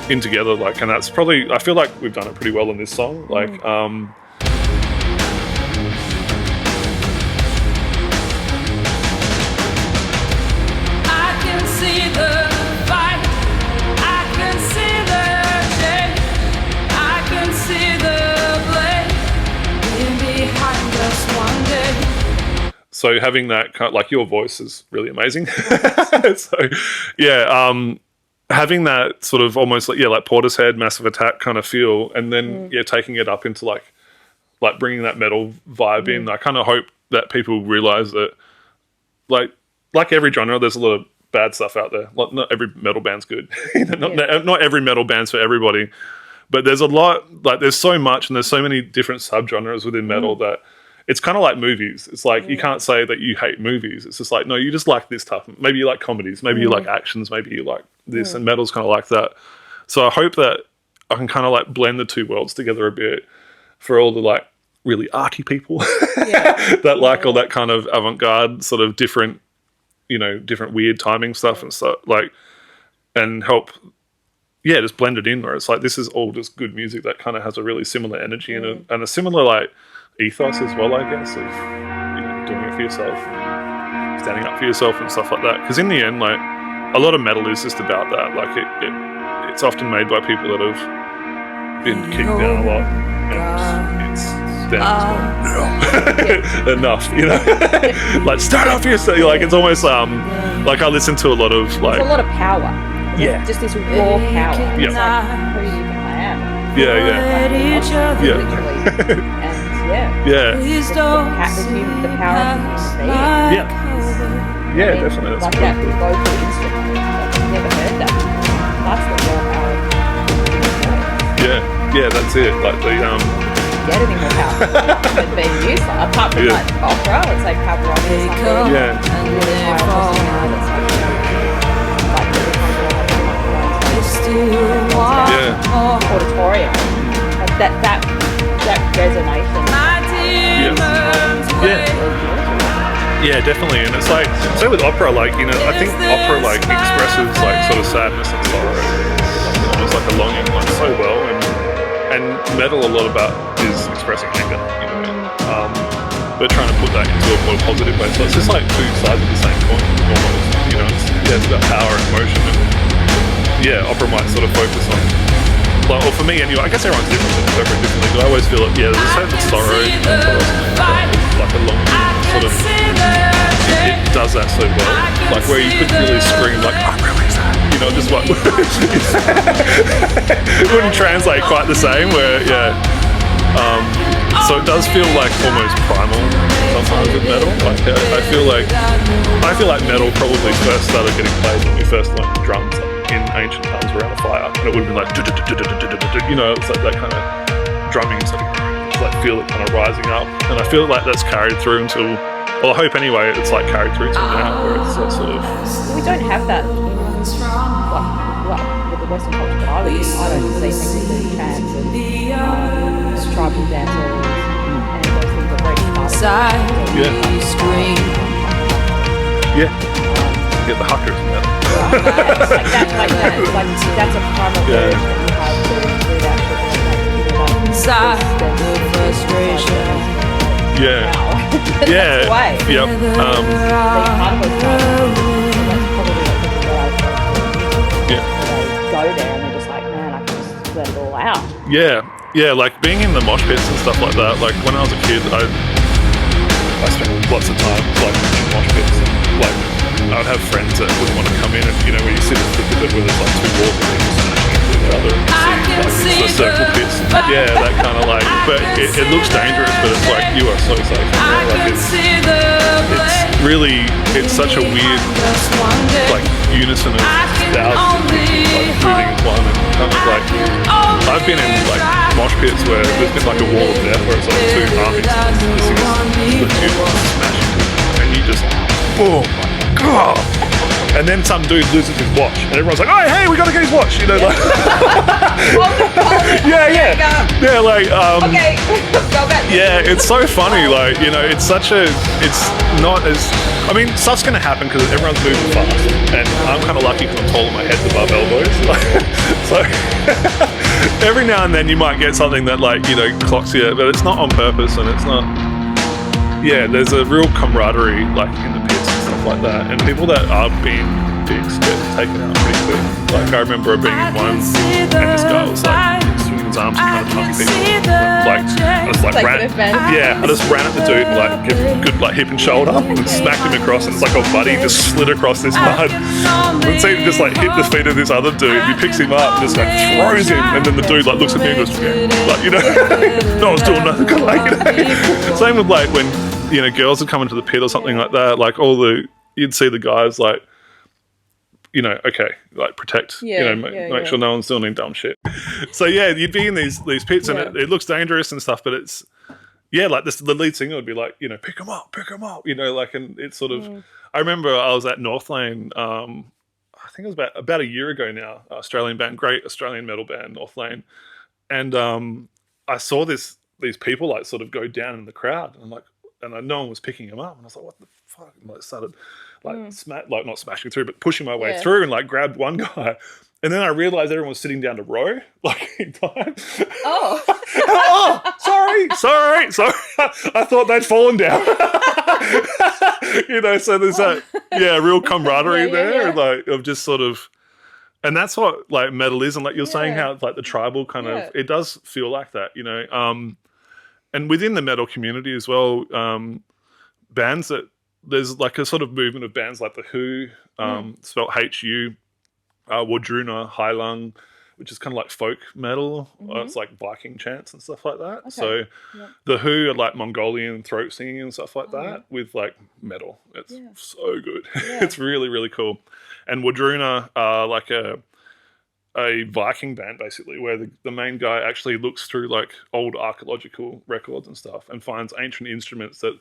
in together, like, and that's probably, I feel like we've done it pretty well in this song. Like so having that kind of, like, your voice is really amazing. So having that sort of almost like Portishead, Massive Attack kind of feel, and then taking it up into like bringing that metal vibe in. I kind of hope that people realize that like every genre, there's a lot of bad stuff out there. Like not every metal band's good. Not every metal band's for everybody. But there's a lot, like there's so much and there's so many different subgenres within metal that it's kind of like movies. It's like you can't say that you hate movies. It's just like, no, you just like this type. Maybe you like comedies. Maybe you like actions. Maybe you like this. And metal's kind of like that. So I hope that I can kind of like blend the two worlds together a bit for all the like really arty people that like all that kind of avant-garde sort of different, you know, different weird timing stuff and stuff like, and help, just blend it in where it's like, this is all just good music that kind of has a really similar energy and a similar like ethos as well, I guess, of, you know, doing it for yourself, standing up for yourself and stuff like that. Because in the end, like, a lot of metal is just about that. Like, it's often made by people that have been kicked down a lot, and it's down to enough, you know. Like, stand up for yourself. Like, it's almost like I listen to a lot of like There's a lot of power. Just this raw power. Yeah. It's like, who do you think I am? Yeah. The power of human being. Yeah, definitely. That's like that vocal instrument. Like, I've never heard that. That's the raw power of human being. Yeah, that's it. Like the Get any more power than being used. Like, apart from like opera, let's say Pavarotti or something. Yeah. Really high opera singer that's like, you know, like really kind of auditorium. Like that resonation. Yeah, definitely. And it's like, so with opera, like, you know, I think opera like expresses like sort of sadness and sorrow, like, almost like a longing, like so well. And metal a lot about is expressing anger, you know, but trying to put that into a more positive way. So it's just like two sides of the same coin, almost. You know, it's about power and emotion, and opera might sort of focus on, like, or for me anyway. I guess everyone's different and interpret differently, but I always feel like there's a certain sorrow, like a longing, sort of. It does that so well, like where you could really scream, like, I'm really sad. You know, just like it wouldn't translate quite the same. So it does feel like almost primal sometimes with metal. Like I feel like metal probably first started getting played when we first learned drums in ancient times around a fire, and it would have been like, you know, it's like that kind of drumming. It's like feel it kind of rising up, and I feel like that's carried through until. Well, I hope anyway. It's like carried through till now, where it's that sort of. We don't have that in with the Western culture that I live in. I don't see things like chants and tribal dances and those things are very spartan. Get the huckers, man. That's a primal urge that you have to do that. Frustration. Yeah. That's the way. Yep. They go there and they're just like, man, I can just let it all out. Yeah, like being in the mosh pits and stuff like that. Like when I was a kid, I spent lots of time like in mosh pits. And, like I'd have friends that wouldn't want to come in, and you know where you sit in the thick of it where there's like two walls and things smashing into each other. And see like, it's the circle pits. Yeah, that kind of like. But it looks dangerous, but it's like you are so safe. Like it's really such a weird like unison of thousands of people like moving as one, and kind of like I've been in like mosh pits where there's been like a wall of death where it's like two armies smashing, and you just boom, God. And then some dude loses his watch, and everyone's like, "Oh, hey, we gotta get his watch," you know, like. Yeah, like. Okay, go back. Yeah, it's so funny, like, you know, it's not as. I mean, stuff's gonna happen because everyone's moving fast, and I'm kind of lucky because I'm tall and my head's above elbows. So every now and then you might get something that, like, you know, clocks you, but it's not on purpose, and it's not. Yeah, there's a real camaraderie, like, in the pits and stuff like that, and people that are being dicks get taken out pretty quick. Like, I remember being in one, and this guy was like swinging his arms and trying to punch people. Like, I just like ran. Yeah, I just ran at the dude and like give him a good like hip and shoulder and smacked him across, and it's like a buddy just slid across this mud. And see him just like hit the feet of this other dude. He picks him up and just like throws him, and then the dude like looks at me and goes, like, you know, no one's doing nothing. Like, you know. Same with like when, you know, girls would come into the pit or something like that. Like you'd see the guys like okay, like protect, make sure no one's doing any dumb shit. So yeah, you'd be in these pits, and it looks dangerous and stuff, but it's like this. The lead singer would be like, pick them up, like, and it's sort of. I remember I was at North Lane. I think it was about a year ago now. Australian band, great Australian metal band, North Lane, and I saw these people like sort of go down in the crowd, and no one was picking them up, and I was like, what the fuck? And like started like not smashing through, but pushing my way through, and like grabbed one guy. And then I realised everyone was sitting down to row, like in time. Oh. Sorry. I thought they'd fallen down. So there's that, real camaraderie there, and like of just sort of, and that's what like metal is, and like you're saying how like the tribal kind of, it does feel like that, and within the metal community as well, bands that there's like a sort of movement of bands like the Who, spelled HU. Wardruna, Heilung, which is kind of like folk metal. It's like Viking chants and stuff like that. Okay. So the Who are like Mongolian throat singing and stuff like that with like metal. It's so good. It's really, really cool. And Wardruna are like a Viking band basically, where the main guy actually looks through like old archaeological records and stuff and finds ancient instruments that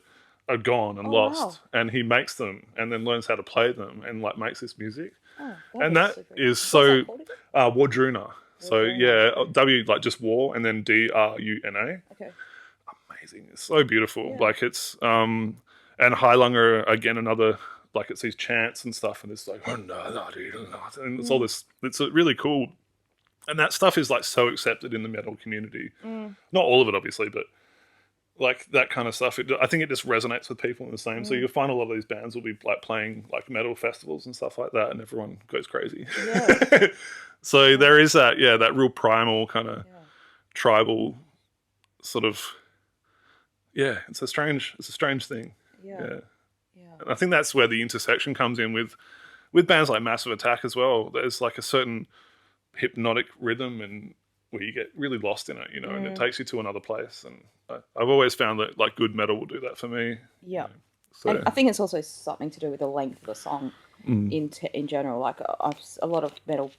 are gone and lost, and he makes them and then learns how to play them and like makes this music. And that is so Wardruna. So W like just war, and then DRUNA. Okay. Amazing. It's so beautiful. Like it's and Heilung are again another, like it's these chants and stuff, and it's like and it's all this. It's really cool, and that stuff is like so accepted in the metal community. Not all of it, obviously, but like that kind of stuff. I think it just resonates with people in the same. So you'll find a lot of these bands will be like playing like metal festivals and stuff like that, and everyone goes crazy. Yeah. So there is that, that real primal kind of tribal sort of, it's a strange thing. Yeah. And I think that's where the intersection comes in with bands like Massive Attack as well. There's like a certain hypnotic rhythm and where you get really lost in it, and it takes you to another place. And I've always found that like good metal will do that for me. Yeah. So. And I think it's also something to do with the length of the song in general. Like a lot of metal,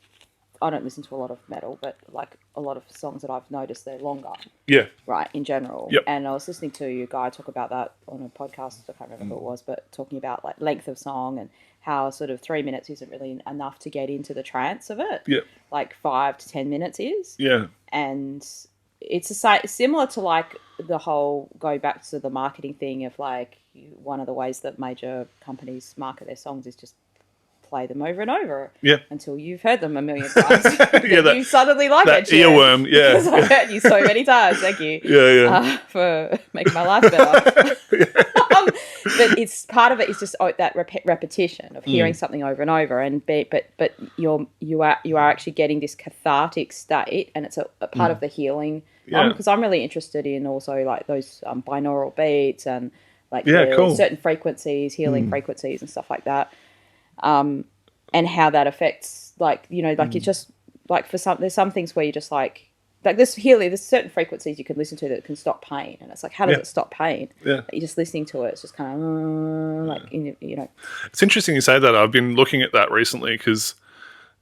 I don't listen to a lot of metal, but like a lot of songs that I've noticed, they're longer. Yeah. Right, in general. Yep. And I was listening to a guy talk about that on a podcast, I can't remember who it was, but talking about like length of song and how sort of 3 minutes isn't really enough to get into the trance of it. Yeah. Like 5 to 10 minutes is. Yeah. And it's similar to like the whole going back to the marketing thing of like one of the ways that major companies market their songs is just play them over and over until you've heard them a million times. You suddenly like that shit. Earworm, because I've heard you so many times. Thank you for making my life better. But it's part of it is just that repetition of hearing something over and over, and but you are actually getting this cathartic state, and it's a part of the healing. Because I'm really interested in also like those binaural beats and like certain frequencies, healing frequencies and stuff like that. And how that affects, like, like it's just like there's some things where you just like there's certain frequencies you can listen to that can stop pain, and it's like, how does it stop pain? Yeah, you're just listening to it. It's just kind of like It's interesting you say that. I've been looking at that recently because,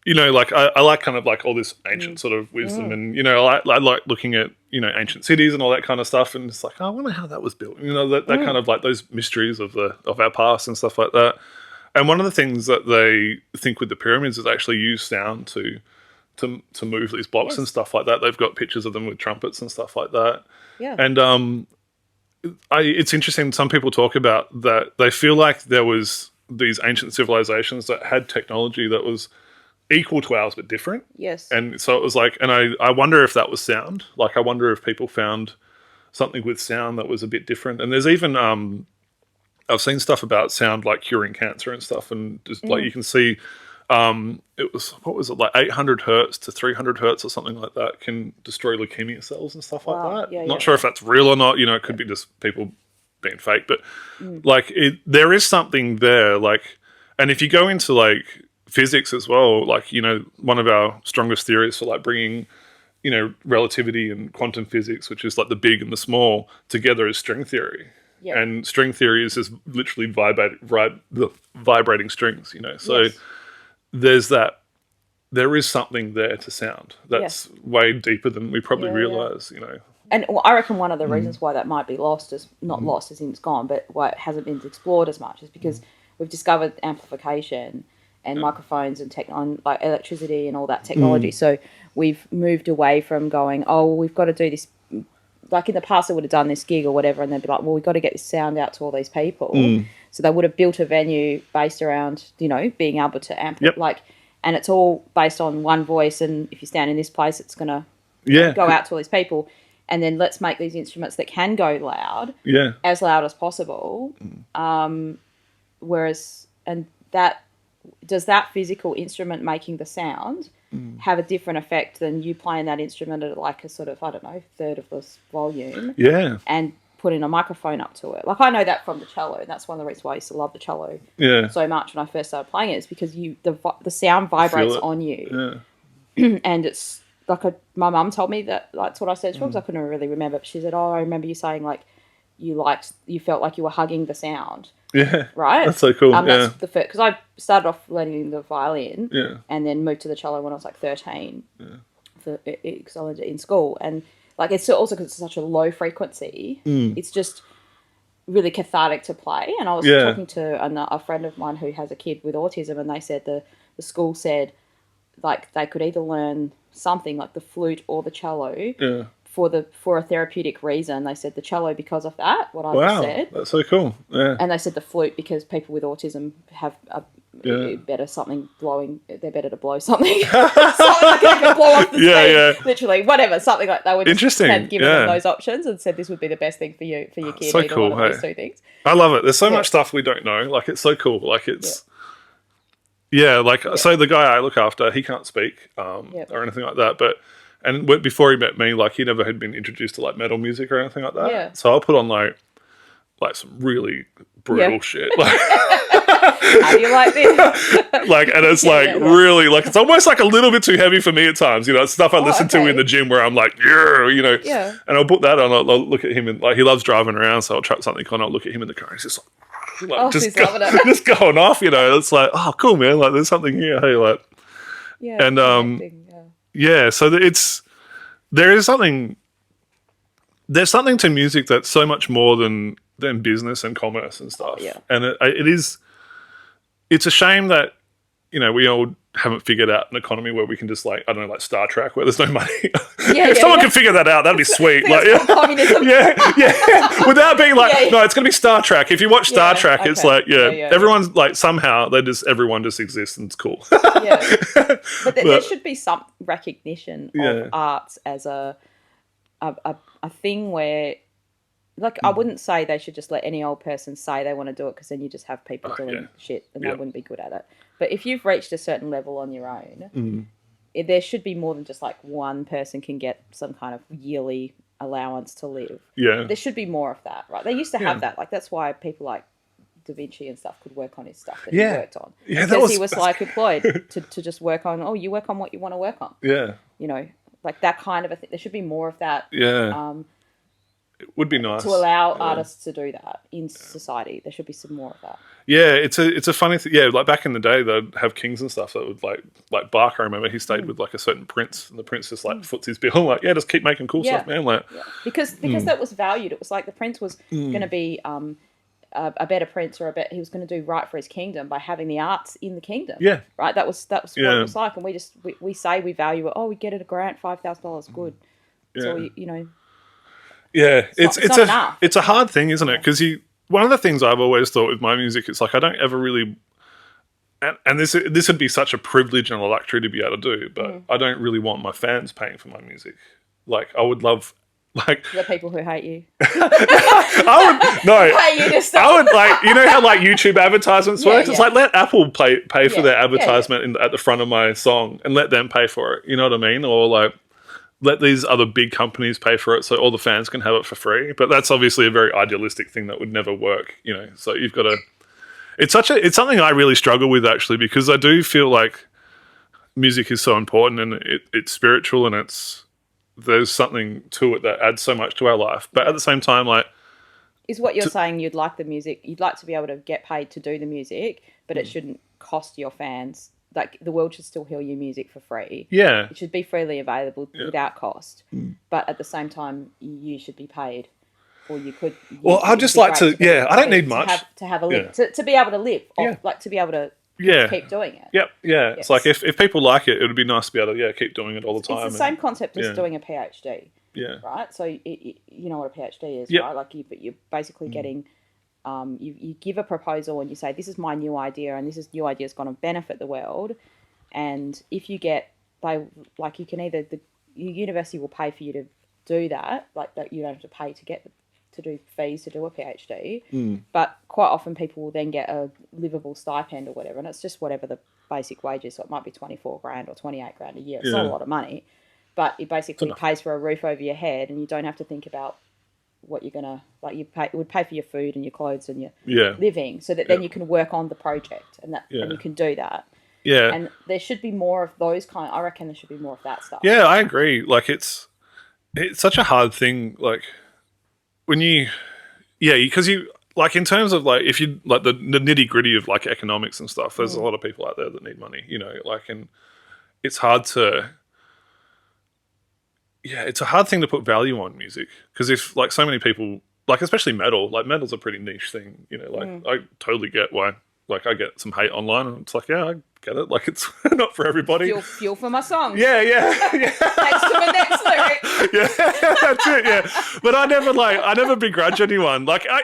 like I like kind of like all this ancient sort of wisdom, and I like looking at ancient cities and all that kind of stuff, and it's like, I wonder how that was built. That kind of like those mysteries of our past and stuff like that. And one of the things that they think with the pyramids is actually use sound to move these blocks and stuff like that. They've got pictures of them with trumpets and stuff like that. Yeah. And it's interesting. Some people talk about that they feel like there was these ancient civilizations that had technology that was equal to ours but different. Yes. And so it was like, and I wonder if that was sound. Like I wonder if people found something with sound that was a bit different. And there's even I've seen stuff about sound like curing cancer and stuff, and just like you can see, it was like 800 hertz to 300 hertz or something like that can destroy leukemia cells and stuff like that. Yeah, Not sure if that's real or not. It could be just people being fake, but like there is something there. Like, and if you go into like physics as well, like one of our strongest theories for like bringing relativity and quantum physics, which is like the big and the small together, is string theory. Yeah. And string theory is just literally vibrating strings, So there is something there to sound that's way deeper than we probably realize, you know. And I reckon one of the reasons why that might be lost is not lost as in it's gone, but why it hasn't been explored as much is because we've discovered amplification and microphones and like electricity and all that technology. So we've moved away from going, oh, we've got to do this. Like in the past, they would have done this gig or whatever, and they'd be like, well, we've got to get this sound out to all these people. So they would have built a venue based around, you know, being able to amplify, and it's all based on one voice. And if you stand in this place, it's going to go out to all these people. And then let's make these instruments that can go loud, as loud as possible. Whereas, and that, does that physical instrument making the sound have a different effect than you playing that instrument at like a sort of, I don't know, third of this volume? Yeah. And putting a microphone up to it. Like I know that from the cello, and that's one of the reasons why I used to love the cello so much when I first started playing it, is because the sound vibrates on you. Yeah. And it's like my mum told me that's what I said because I couldn't really remember. But she said, "Oh, I remember you saying like you felt like you were hugging the sound." Yeah, right. That's so cool. That's the first, because I started off learning the violin, yeah, and then moved to the cello when I was like 13. Yeah, because I learned it in school, and like it's also because it's such a low frequency. It's just really cathartic to play. And I was talking to a friend of mine who has a kid with autism, and they said the school said like they could either learn something like the flute or the cello for a therapeutic reason. They said the cello because of that, what I just said. That's so cool. Yeah. And they said the flute because people with autism have better something blowing. They're better to blow something. Something like they can blow off the stage, literally, whatever, something like that. They were just given them those options and said this would be the best thing for your kid. So cool, one of those two things. I love it. There's so much stuff we don't know. Like it's so cool. Like it's so the guy I look after, he can't speak or anything like that, but. And before he met me, like he never had been introduced to like metal music or anything like that. Yeah. So I'll put on like some really brutal shit. Like, how do you like this? Like, and it's really like it's almost like a little bit too heavy for me at times. You know, it's stuff I listen to in the gym where I'm like, you know. Yeah. And I'll put that on. I'll look at him and like he loves driving around, so I'll chuck something on. I'll look at him in the car. And he's just like just going off. You know, it's like, oh, cool, man. Like, there's something here. Hey, like, and so there's something to music that's so much more than business and commerce and stuff. And it's a shame that, you know, we all haven't figured out an economy where we can just like, I don't know, like Star Trek where there's no money. If someone can figure that out, that'd be sweet. Like, communism. Without being like, no, it's going to be Star Trek. If you watch Star Trek, it's like, everyone's like somehow everyone just exists and it's cool. But there should be some recognition of arts as a thing where, like, I wouldn't say they should just let any old person say they want to do it, because then you just have people doing shit and they wouldn't be good at it. But if you've reached a certain level on your own, there should be more than just like one person can get some kind of yearly allowance to live. Yeah. There should be more of that, right? They used to have that. Like, that's why people like Da Vinci and stuff could work on his stuff that he worked on. Yeah, because he was like employed to just work on, you work on what you want to work on. Yeah. You know, like that kind of a thing. There should be more of that. Yeah. It would be nice to allow artists to do that in society. There should be some more of that. Yeah, it's a funny thing. Yeah, like back in the day, they'd have kings and stuff that would like Bach. I remember he stayed with like a certain prince, and the prince just like foots his bill, like just keep making cool stuff, man. Like because that was valued. It was like the prince was going to be a better prince, or he was going to do right for his kingdom by having the arts in the kingdom. Yeah, right. That was what it was like, and we say we value it. Oh, we get it a grant, $5,000, good. Yeah. So you know. Yeah, it's a hard thing, isn't it? Because one of the things I've always thought with my music, it's like I don't ever really, and this would be such a privilege and a luxury to be able to do, but I don't really want my fans paying for my music. Like I would love, like the people who hate you. I would like, you know how like YouTube advertisements work? It's like let Apple pay for their advertisement at the front of my song and let them pay for it. You know what I mean? Or like, let these other big companies pay for it so all the fans can have it for free. But that's obviously a very idealistic thing that would never work, you know. So you've got to... It's something I really struggle with, actually, because I do feel like music is so important and it's spiritual and there's something to it that adds so much to our life. But at the same time, like... Is what you're saying, you'd like to be able to get paid to do the music, but it shouldn't cost your fans like the world should still hear your music for free. Yeah. It should be freely available without cost. But at the same time, you should be paid, or you could. Well, I'd just like to. I don't need much to have a live, to be able to live. Yeah. Like to be able to keep doing it. Yep. Yeah. Yes. It's like if people like it, it would be nice to be able to keep doing it all the time. It's the same concept as doing a PhD. Yeah. Right. So you know what a PhD is, Yep. right? Like you're basically getting. You give a proposal and you say, this is my new idea and this new idea is going to benefit the world. And if you get, you can either, your university will pay for you to do that, like that you don't have to pay to do fees to do a PhD. But quite often people will then get a livable stipend or whatever. And it's just whatever the basic wage is. So it might be 24 grand or 28 grand a year. It's not a lot of money, but it basically pays for a roof over your head and you don't have to think about what you're gonna it would pay for your food and your clothes and your living, so that then you can work on the project and you can do that. Yeah, and there should be more of those kind. I reckon there should be more of that stuff. Yeah, I agree. Like it's such a hard thing. Like when because you like in terms of like if you like the nitty gritty of like economics and stuff. There's a lot of people out there that need money. And it's hard to. Yeah, it's a hard thing to put value on music because if like so many people like especially metal's a pretty niche thing, I totally get why like I get some hate online and it's like I get it, like it's not for everybody. Fuel for my song. Yeah. Next to my next lyric. Yeah, that's it. Yeah, but I never begrudge anyone. Like I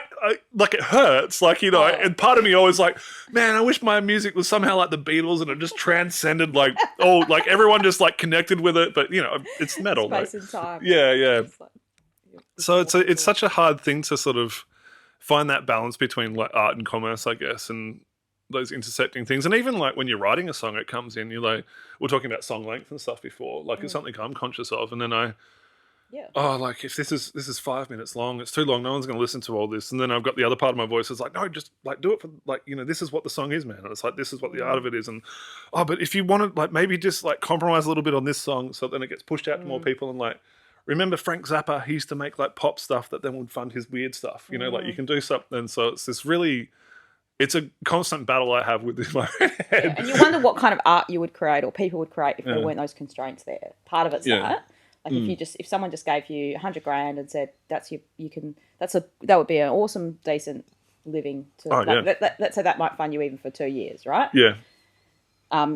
like it hurts. Like and part of me always like, man, I wish my music was somehow like the Beatles and it just transcended like like everyone just like connected with it. But it's metal. Space and time. Yeah. So it's such a hard thing to sort of find that balance between like art and commerce, I guess, and those intersecting things. And even like when you're writing a song, it comes in, we're talking about song length and stuff before, like it's something I'm conscious of. And then like if this is 5 minutes long, it's too long, no one's going to listen to all this. And then I've got the other part of my voice is like, no, just like do it for like, this is what the song is, man. And it's like, this is what the art of it is. And, but if you want to like, maybe just like compromise a little bit on this song so then it gets pushed out to more people. And like, remember Frank Zappa, he used to make like pop stuff that then would fund his weird stuff, like you can do something. So it's this really, it's a constant battle I have with my head. Yeah, and you wonder what kind of art you would create or people would create if there weren't those constraints there. Part of it's that. Like if someone just gave you 100 grand and said that would be an awesome, decent living to let's say that might fund you even for 2 years, right? Yeah.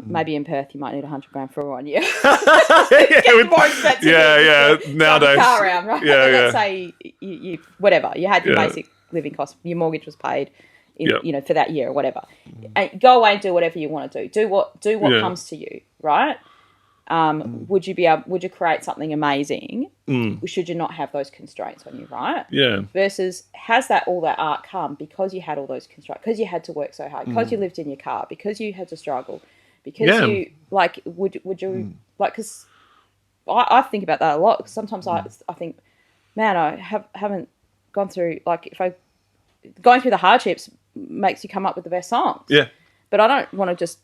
Maybe in Perth you might need 100 grand for 1 year. More expensive. Yeah. Nowadays. Car around, right? Yeah, let's say you whatever, you had your basic living costs, your mortgage was paid for that year or whatever. And go away and do whatever you want to do. Do what comes to you, right? Would you create something amazing? Should you not have those constraints on you, right? Yeah. Versus all that art come because you had all those constraints, because you had to work so hard, because you lived in your car, because you had to struggle, because you like would you like, because I think about that a lot. Cause sometimes I think, man, I haven't gone through, like going through the hardships makes you come up with the best songs. Yeah. But I don't want to just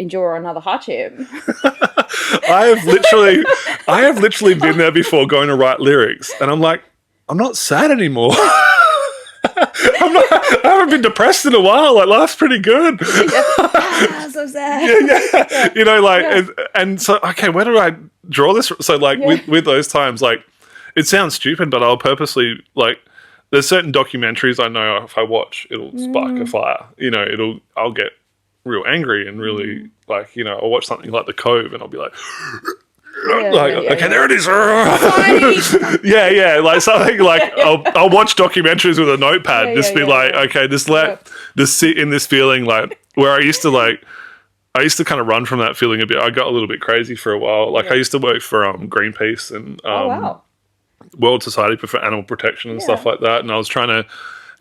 endure another hardship. I have literally been there before going to write lyrics and I'm like, I'm not sad anymore. I haven't been depressed in a while. Like life's pretty good. So sad. Yeah. And so, okay, where do I draw this? So like with those times, like it sounds stupid, but I'll purposely like, there's certain documentaries I know if I watch, it'll spark a fire. I'll get real angry and really like, I'll watch something like The Cove and I'll be like, there it is. Like something like I'll watch documentaries with a notepad, just sit in this feeling, like where I used to kind of run from that feeling a bit. I got a little bit crazy for a while. Like I used to work for Greenpeace and World Society for Animal Protection and stuff like that. And I was trying to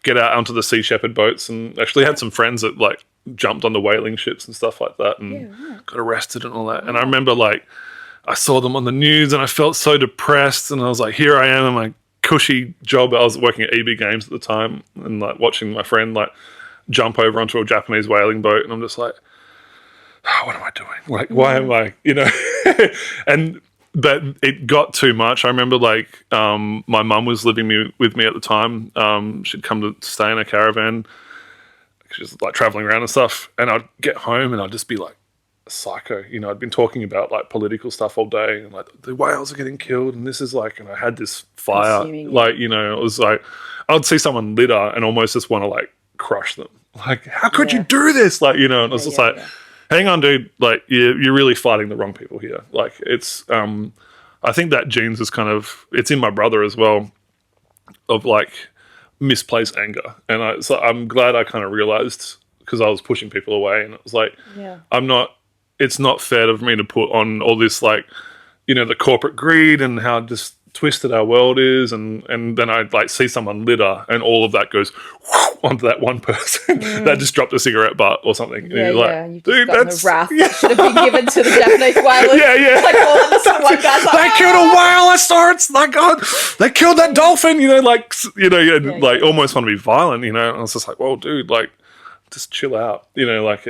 get out onto the Sea Shepherd boats and actually had some friends that like jumped on the whaling ships and stuff like that and got arrested and all that. And I remember like I saw them on the news and I felt so depressed and I was like, here I am in my cushy job. I was working at EB Games at the time and like watching my friend like jump over onto a Japanese whaling boat and I'm just like, what am I doing? Like, why am I, but it got too much. I remember like my mum was living with me at the time. She'd come to stay in a caravan. She was like traveling around and stuff. And I'd get home and I'd just be like psycho. You know, I'd been talking about like political stuff all day and like the whales are getting killed and this is like, and I had this fire. Consuming, like, you know, it was like, I'd see someone litter and almost just want to like crush them. Like, how could you do this? Like, you know, and it's just like, hang on, dude, like you're really fighting the wrong people here. Like it's, I think that genes is kind of, it's in my brother as well, of like misplaced anger. And so I'm glad I kind of realized, because I was pushing people away and it was like, it's not fair of me to put on all this like, you know, the corporate greed and how just twisted our world is, and then I'd like see someone litter and all of that goes onto that one person that just dropped a cigarette butt or something. Yeah, and yeah. like, You've dude, just gotten that's the wrath that should have been given to the Japanese whalers. Yeah. Like all of the stuff like that. Like, they killed a whale. I saw it. Like, God, they killed that dolphin. You know, like, you know, like almost want to be violent. You know, and I was just like, well, dude, like, just chill out. You know, like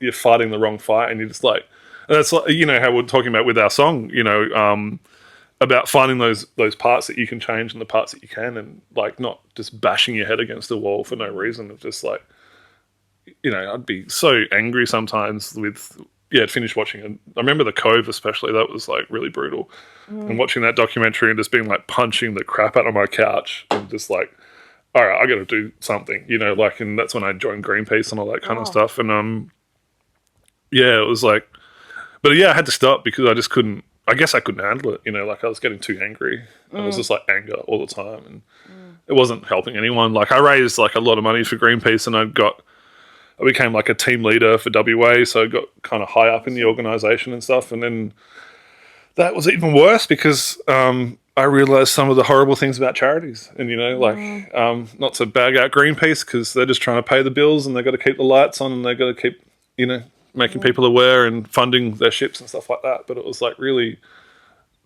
you're fighting the wrong fight, and you're just like, and that's like, you know, how we're talking about with our song. You know, about finding those parts that you can change and the parts that you can, and like not just bashing your head against the wall for no reason. Of just like, you know, I'd be so angry sometimes with, I'd finish watching it. I remember The Cove especially, that was like really brutal. And watching that documentary and just being like punching the crap out of my couch and just like, all right, I got to do something, you know, like, and that's when I joined Greenpeace and all that kind of stuff. And it was like, but I had to stop because I just couldn't, I guess I couldn't handle it, you know, like I was getting too angry. It was just like anger all the time, and it wasn't helping anyone. Like I raised like a lot of money for Greenpeace, and I became like a team leader for WA, so I got kind of high up in the organisation and stuff. And then that was even worse because I realised some of the horrible things about charities, and you know, like not to bag out Greenpeace because they're just trying to pay the bills and they've got to keep the lights on and they've got to keep, you know, making people aware and funding their ships and stuff like that. But it was like really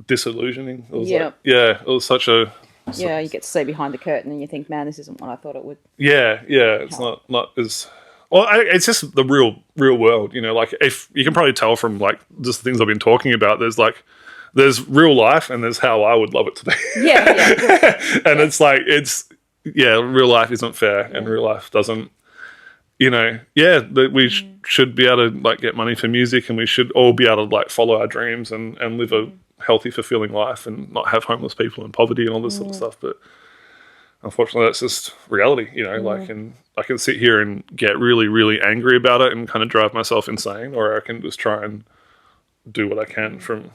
disillusioning. It was like, it was such a... Yeah, you get to see behind the curtain and you think, man, this isn't what I thought it would. Yeah, it's not as... Well, it's just the real world, you know, like if you can probably tell from like just the things I've been talking about, there's real life and there's how I would love it to be. And it's like, real life isn't fair and real life doesn't, you know, that we should be able to like get money for music, and we should all be able to like follow our dreams and live a healthy, fulfilling life and not have homeless people and poverty and all this sort of stuff. But unfortunately, that's just reality, you know, like, and I can sit here and get really, really angry about it and kind of drive myself insane, or I can just try and do what I can from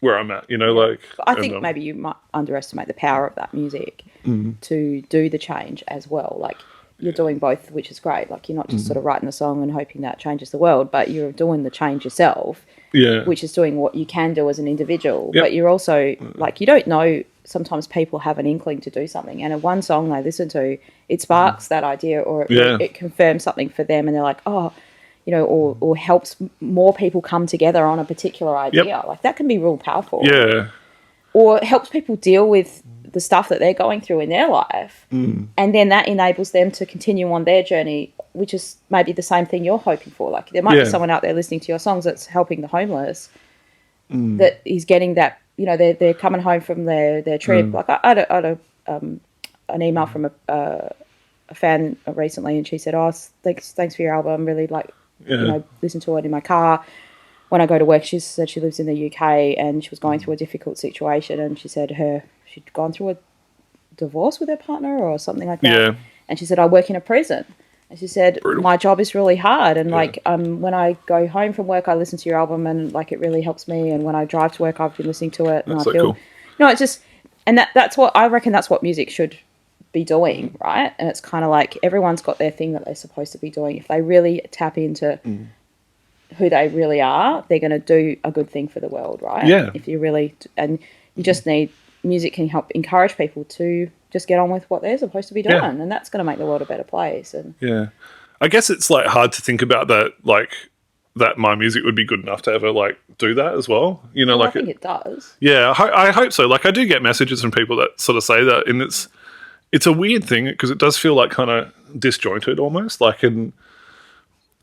where I'm at, you know, like. I think maybe you might underestimate the power of that music to do the change as well. Like, you're doing both, which is great. Like, you're not just sort of writing a song and hoping that changes the world, but you're doing the change yourself, which is doing what you can do as an individual. But you're also, like, you don't know, sometimes people have an inkling to do something, and one song they listen to, it sparks that idea, or it confirms something for them, and they're like, oh, you know, or helps more people come together on a particular idea. Like, that can be real powerful. Or it helps people deal with the stuff that they're going through in their life, and then that enables them to continue on their journey, which is maybe the same thing you're hoping for. Like, there might be someone out there listening to your songs that's helping the homeless, that is getting that, you know, they're coming home from their trip. Like, I had an email from a fan recently, and she said, oh, thanks for your album, really, like, you know, listen to it in my car when I go to work. She said she lives in the UK and she was going through a difficult situation, and she said she'd gone through a divorce with her partner or something like that. And she said, I work in a prison. And she said, my job is really hard. And like, when I go home from work, I listen to your album, and like, it really helps me. And when I drive to work, I've been listening to it. And I feel, cool. You know, it's just, and that's what I reckon, that's what music should be doing, right? And it's kind of like everyone's got their thing that they're supposed to be doing. If they really tap into who they really are, they're going to do a good thing for the world, right? If you really, and you just need, music can help encourage people to just get on with what they're supposed to be doing, and that's going to make the world a better place. And I guess it's like hard to think about that, like that my music would be good enough to ever like do that as well, you know. Well, like, I think it does. I hope so. Like, I do get messages from people that sort of say that, and it's a weird thing because it does feel like kind of disjointed almost, like, and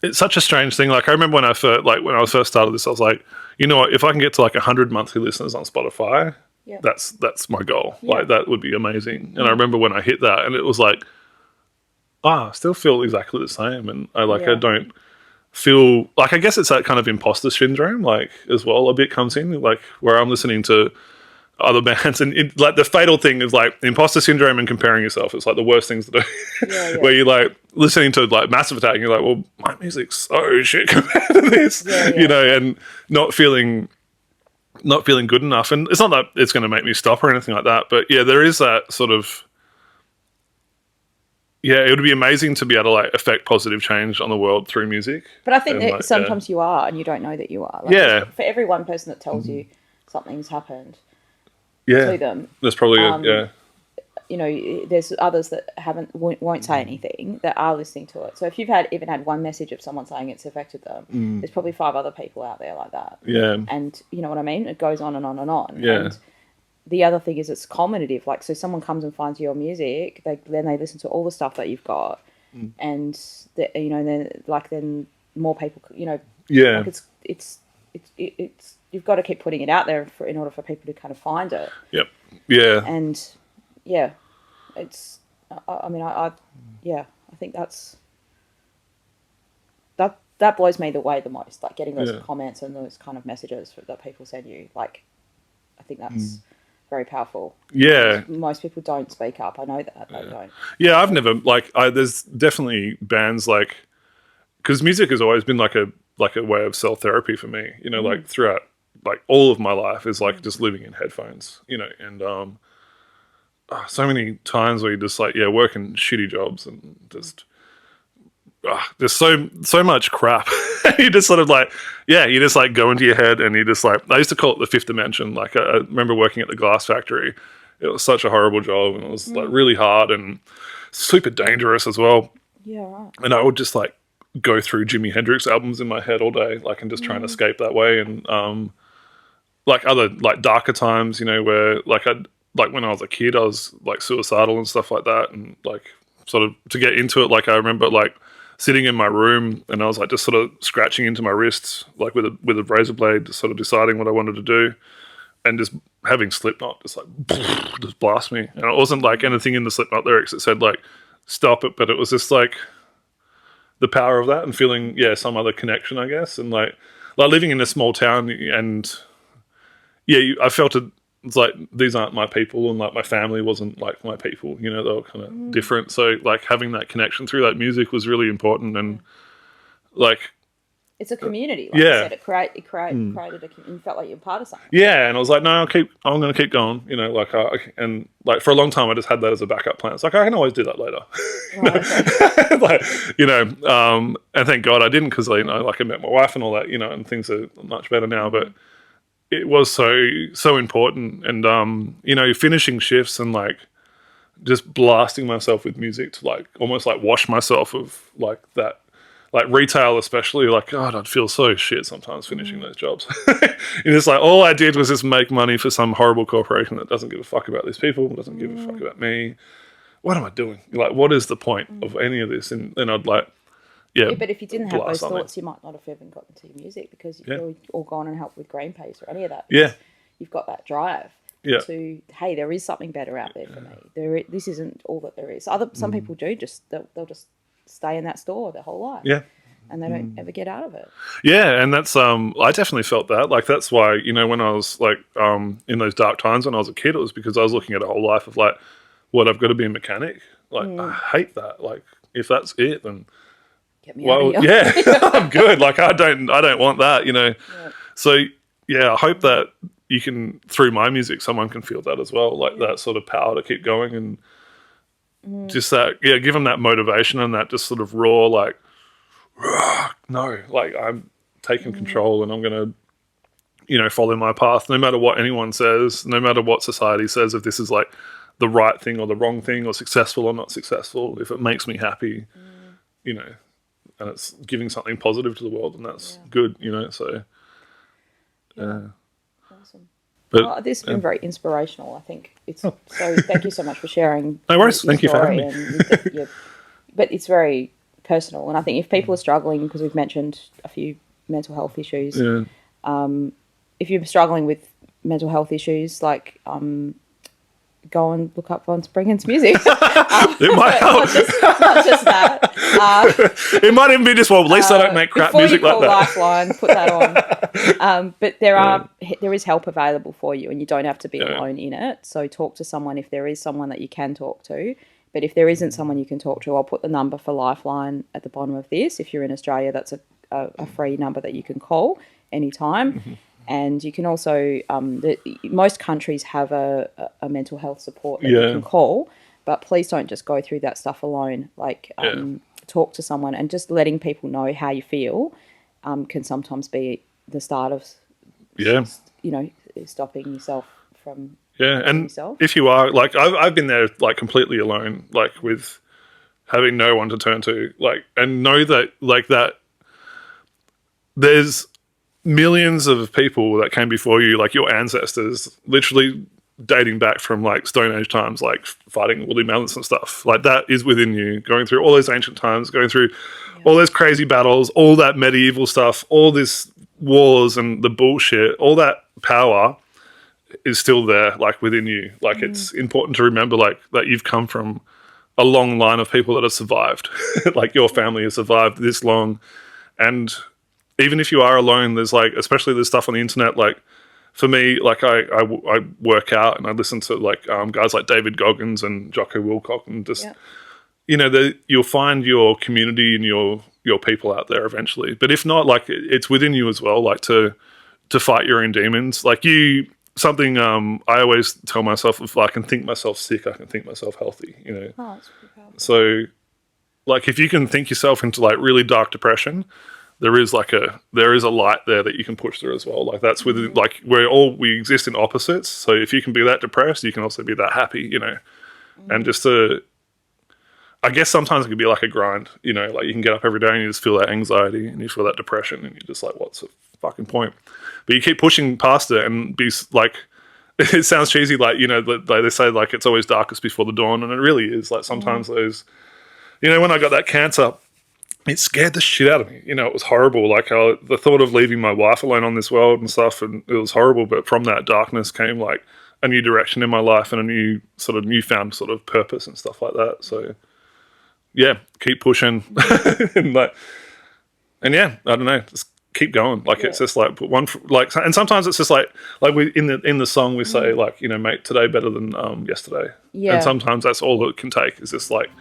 it's such a strange thing. Like, I remember when I first started this, I was like, you know what, if I can get to like 100 monthly listeners on Spotify, that's my goal. Like, that would be amazing. And I remember when I hit that, and it was like, I still feel exactly the same. And I don't, feel like, I guess it's that kind of imposter syndrome, like, as well, a bit comes in, like, where I'm listening to other bands, and like the fatal thing is like imposter syndrome and comparing yourself. It's like the worst things to do. Where you're like listening to like Massive Attack and you're like, well, my music's so shit compared to this, you know, and not feeling good enough. And it's not that it's going to make me stop or anything like that, but yeah, there is that sort of, yeah, it would be amazing to be able to like affect positive change on the world through music. But I think that like, sometimes you are, and you don't know that you are. Like, for every one person that tells you something's happened to them, there's probably you know, there's others that won't say anything, that are listening to it. So if you've even had one message of someone saying it's affected them, there's probably 5 other people out there like that. Yeah. And you know what I mean? It goes on and on and on. Yeah. And the other thing is it's cumulative. Like, so someone comes and finds your music, then they listen to all the stuff that you've got, and you know, then more people, you know, like it's you've got to keep putting it out there in order for people to kind of find it. Yep. Yeah. And yeah, it's. I mean, I think that blows me away the most. Like getting those comments and those kind of messages that people send you. Like, I think that's very powerful. Yeah. Most people don't speak up. I know that they don't. Yeah, I've never there's definitely bands like, because music has always been like a way of self-therapy for me. You know, like throughout like all of my life is like just living in headphones. You know, and so many times where you just like working shitty jobs and just there's so much crap. You just sort of like you just like go into your head and you just like, I used to call it the fifth dimension. Like I remember working at the glass factory. It was such a horrible job and it was like really hard and super dangerous as well. Yeah, right. And I would just like go through Jimi Hendrix albums in my head all day, like, and just trying to escape that way. And like other like darker times, you know, where like like when I was a kid, I was like suicidal and stuff like that. And like sort of to get into it, like I remember like sitting in my room and I was like just sort of scratching into my wrists, like with a razor blade, just sort of deciding what I wanted to do. And just having Slipknot just like just blast me. And it wasn't like anything in the Slipknot lyrics that said like stop it, but it was just like the power of that and feeling some other connection, I guess. And like living in a small town and I felt it. It's like these aren't my people, and like my family wasn't like my people. You know, they were kind of different. So like having that connection through that music was really important, and like it's a community. Like you said, it created you felt like you're part of something. Yeah, and I was like, no, I'm going to keep going. You know, like and like for a long time, I just had that as a backup plan. It's like I can always do that later. Right, okay. Like, you know, and thank God I didn't, because you know, like I met my wife and all that. You know, and things are much better now, but. It was so important, and you know, finishing shifts and like just blasting myself with music to like almost like wash myself of like that, like retail especially. Like God, I'd feel so shit sometimes finishing those jobs. And it's like all I did was just make money for some horrible corporation that doesn't give a fuck about these people, doesn't give a fuck about me. What am I doing? Like, what is the point of any of this? And then I'd like. Yeah, but if you didn't have those thoughts, you might not have even gotten to your music, because you've all gone and helped with Greenpeace or any of that. Yeah. You've got that drive to, hey, there is something better out there for me. This isn't all that there is. Some people do they'll just stay in that store their whole life. Yeah. And they don't ever get out of it. Yeah, and that's I definitely felt that. Like that's why, you know, when I was like in those dark times when I was a kid, it was because I was looking at a whole life of like, what, I've got to be a mechanic? Like I hate that. Like if that's it, then I'm good. Like I don't want that, you know. Yeah. So I hope that you can, through my music, someone can feel that as well, like that sort of power to keep going, and just that, give them that motivation and that just sort of raw, like, no, like I'm taking control and I'm gonna, you know, follow my path, no matter what anyone says, no matter what society says, if this is like the right thing or the wrong thing, or successful or not successful, if it makes me happy, you know. And it's giving something positive to the world, and that's good, you know. So, awesome. But this has been very inspirational. I think it's so. Thank you so much for sharing. No worries. Thank you for having me. But it's very personal, and I think if people are struggling, because we've mentioned a few mental health issues, if you're struggling with mental health issues, like go and look up Von Spriggan's music. It might help. Not just that. It might even be just, well, at least I don't make crap music like that. Lifeline, put that on. But there is help available for you, and you don't have to be alone in it. So talk to someone if there is someone that you can talk to. But if there isn't someone you can talk to, I'll put the number for Lifeline at the bottom of this. If you're in Australia, that's a free number that you can call anytime. Mm-hmm. And you can also, most countries have a mental health support that you can call, but please don't just go through that stuff alone. Like, talk to someone, and just letting people know how you feel can sometimes be the start of, stopping yourself from and yourself. If you are, like, I've been there, like, completely alone, like, with having no one to turn to, like, and know that, like, that there's millions of people that came before you, like your ancestors, literally dating back from like Stone Age times, like fighting woolly mammoths and stuff. Like that is within you, going through all those ancient times, going through all those crazy battles, all that medieval stuff, all this wars and the bullshit, all that power is still there, like within you. Like it's important to remember, like, that you've come from a long line of people that have survived. Like your family has survived this long, and even if you are alone, there's like, especially this stuff on the internet, like for me, like I work out and I listen to like guys like David Goggins and Jocko Willcock, and just, you'll find your community and your people out there eventually. But if not, like it's within you as well, like to fight your own demons. Like something I always tell myself, if I can think myself sick, I can think myself healthy, Oh, that's pretty powerful. So like if you can think yourself into like really dark depression, there is a light there that you can push through as well. Like that's within, like we exist in opposites. So if you can be that depressed, you can also be that happy, and just I guess sometimes it can be like a grind, like you can get up every day and you just feel that anxiety and you feel that depression and you're just like, what's the fucking point? But you keep pushing past it and be like, it sounds cheesy, like, like they say, like it's always darkest before the dawn. And it really is. Like sometimes those, when I got that cancer, it scared the shit out of me. It was horrible. Like the thought of leaving my wife alone on this world and stuff, and it was horrible. But from that darkness came like a new direction in my life and a newfound sort of purpose and stuff like that. So yeah, keep pushing. and I don't know, just keep going. Like it's just like put one and sometimes it's just like we in the song we say like, make today better than yesterday. Yeah. And sometimes that's all it can take, is just like,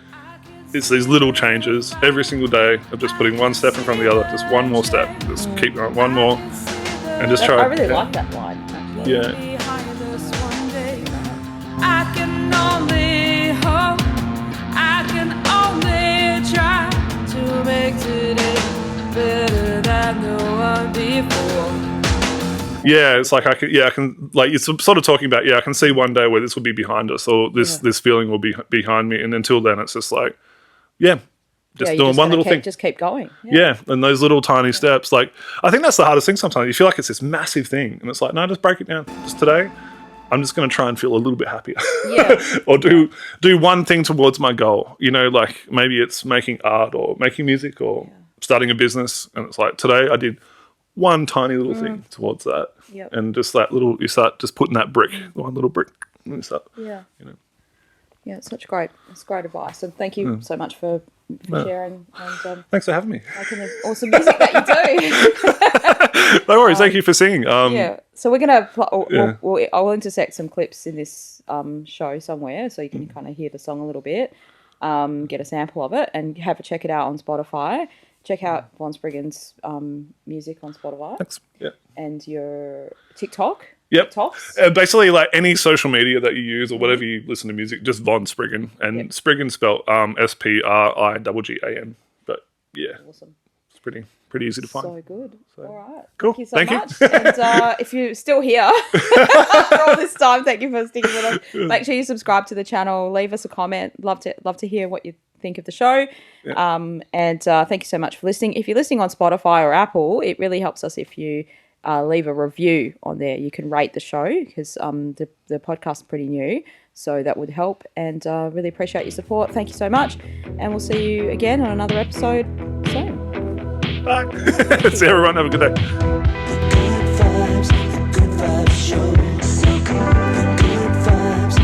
it's these little changes every single day of just putting one step in front of the other, just one more step, just keep going, one more, and just try. I really like that line, actually. Yeah. I can only hope, I can only try to make today better than the one before. Yeah, it's like I can like, it's sort of talking about, I can see one day where this will be behind us, or this feeling will be behind me, and until then it's just like, doing one little thing. Just keep going. Yeah, and those little tiny steps. Like, I think that's the hardest thing sometimes. You feel like it's this massive thing, and it's like, no, just break it down. Just today, I'm just going to try and feel a little bit happier. Yeah. Or do one thing towards my goal. Like maybe it's making art or making music or starting a business, and it's like, today I did one tiny little thing towards that. Yep. And just that little, you start just putting that brick, one little brick, and you start, Yeah, it's great advice, and thank you so much for sharing. And thanks for having me. making the awesome music that you do. No worries. Thank you for singing. So we're gonna I'll intersect some clips in this show somewhere, so you can kind of hear the song a little bit, get a sample of it, and check it out on Spotify. Check out Von Spriggan's music on Spotify. Thanks. Yeah. And your TikTok. Yep. TikToks. Basically, like any social media that you use or whatever you listen to music, just Von Spriggan. And Spriggan spelled Spriggan. But yeah, awesome. It's pretty easy to find. So good. All right. Cool. Thank you so much. And if you're still here after all this time, thank you for sticking with us. Make sure you subscribe to the channel. Leave us a comment. Love to hear what you think of the show. Yeah. And thank you so much for listening. If you're listening on Spotify or Apple, it really helps us if you leave a review on there. You can rate the show, because the podcast is pretty new, so that would help. And really appreciate your support. Thank you so much, and we'll see you again on another episode soon. Bye. See everyone. Have a good day. The good vibes show. So good. The good vibes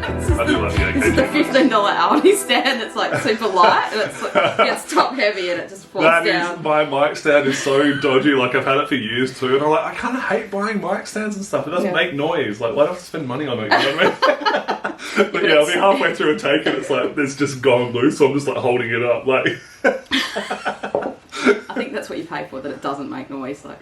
I do love the This is the occasional. $15 Aldi stand that's like super light and it's like, gets top heavy and it just falls That down. is, my mic stand is so dodgy. Like I've had it for years too, and I'm like, I kind of hate buying mic stands and stuff. It doesn't Yeah. make noise. Like, why do I have to spend money on it? You know what I mean? But yeah, I'll be halfway through a take and it's like it's just gone loose. So I'm just like holding it up, like. I think that's what you pay for, that it doesn't make noise. Like.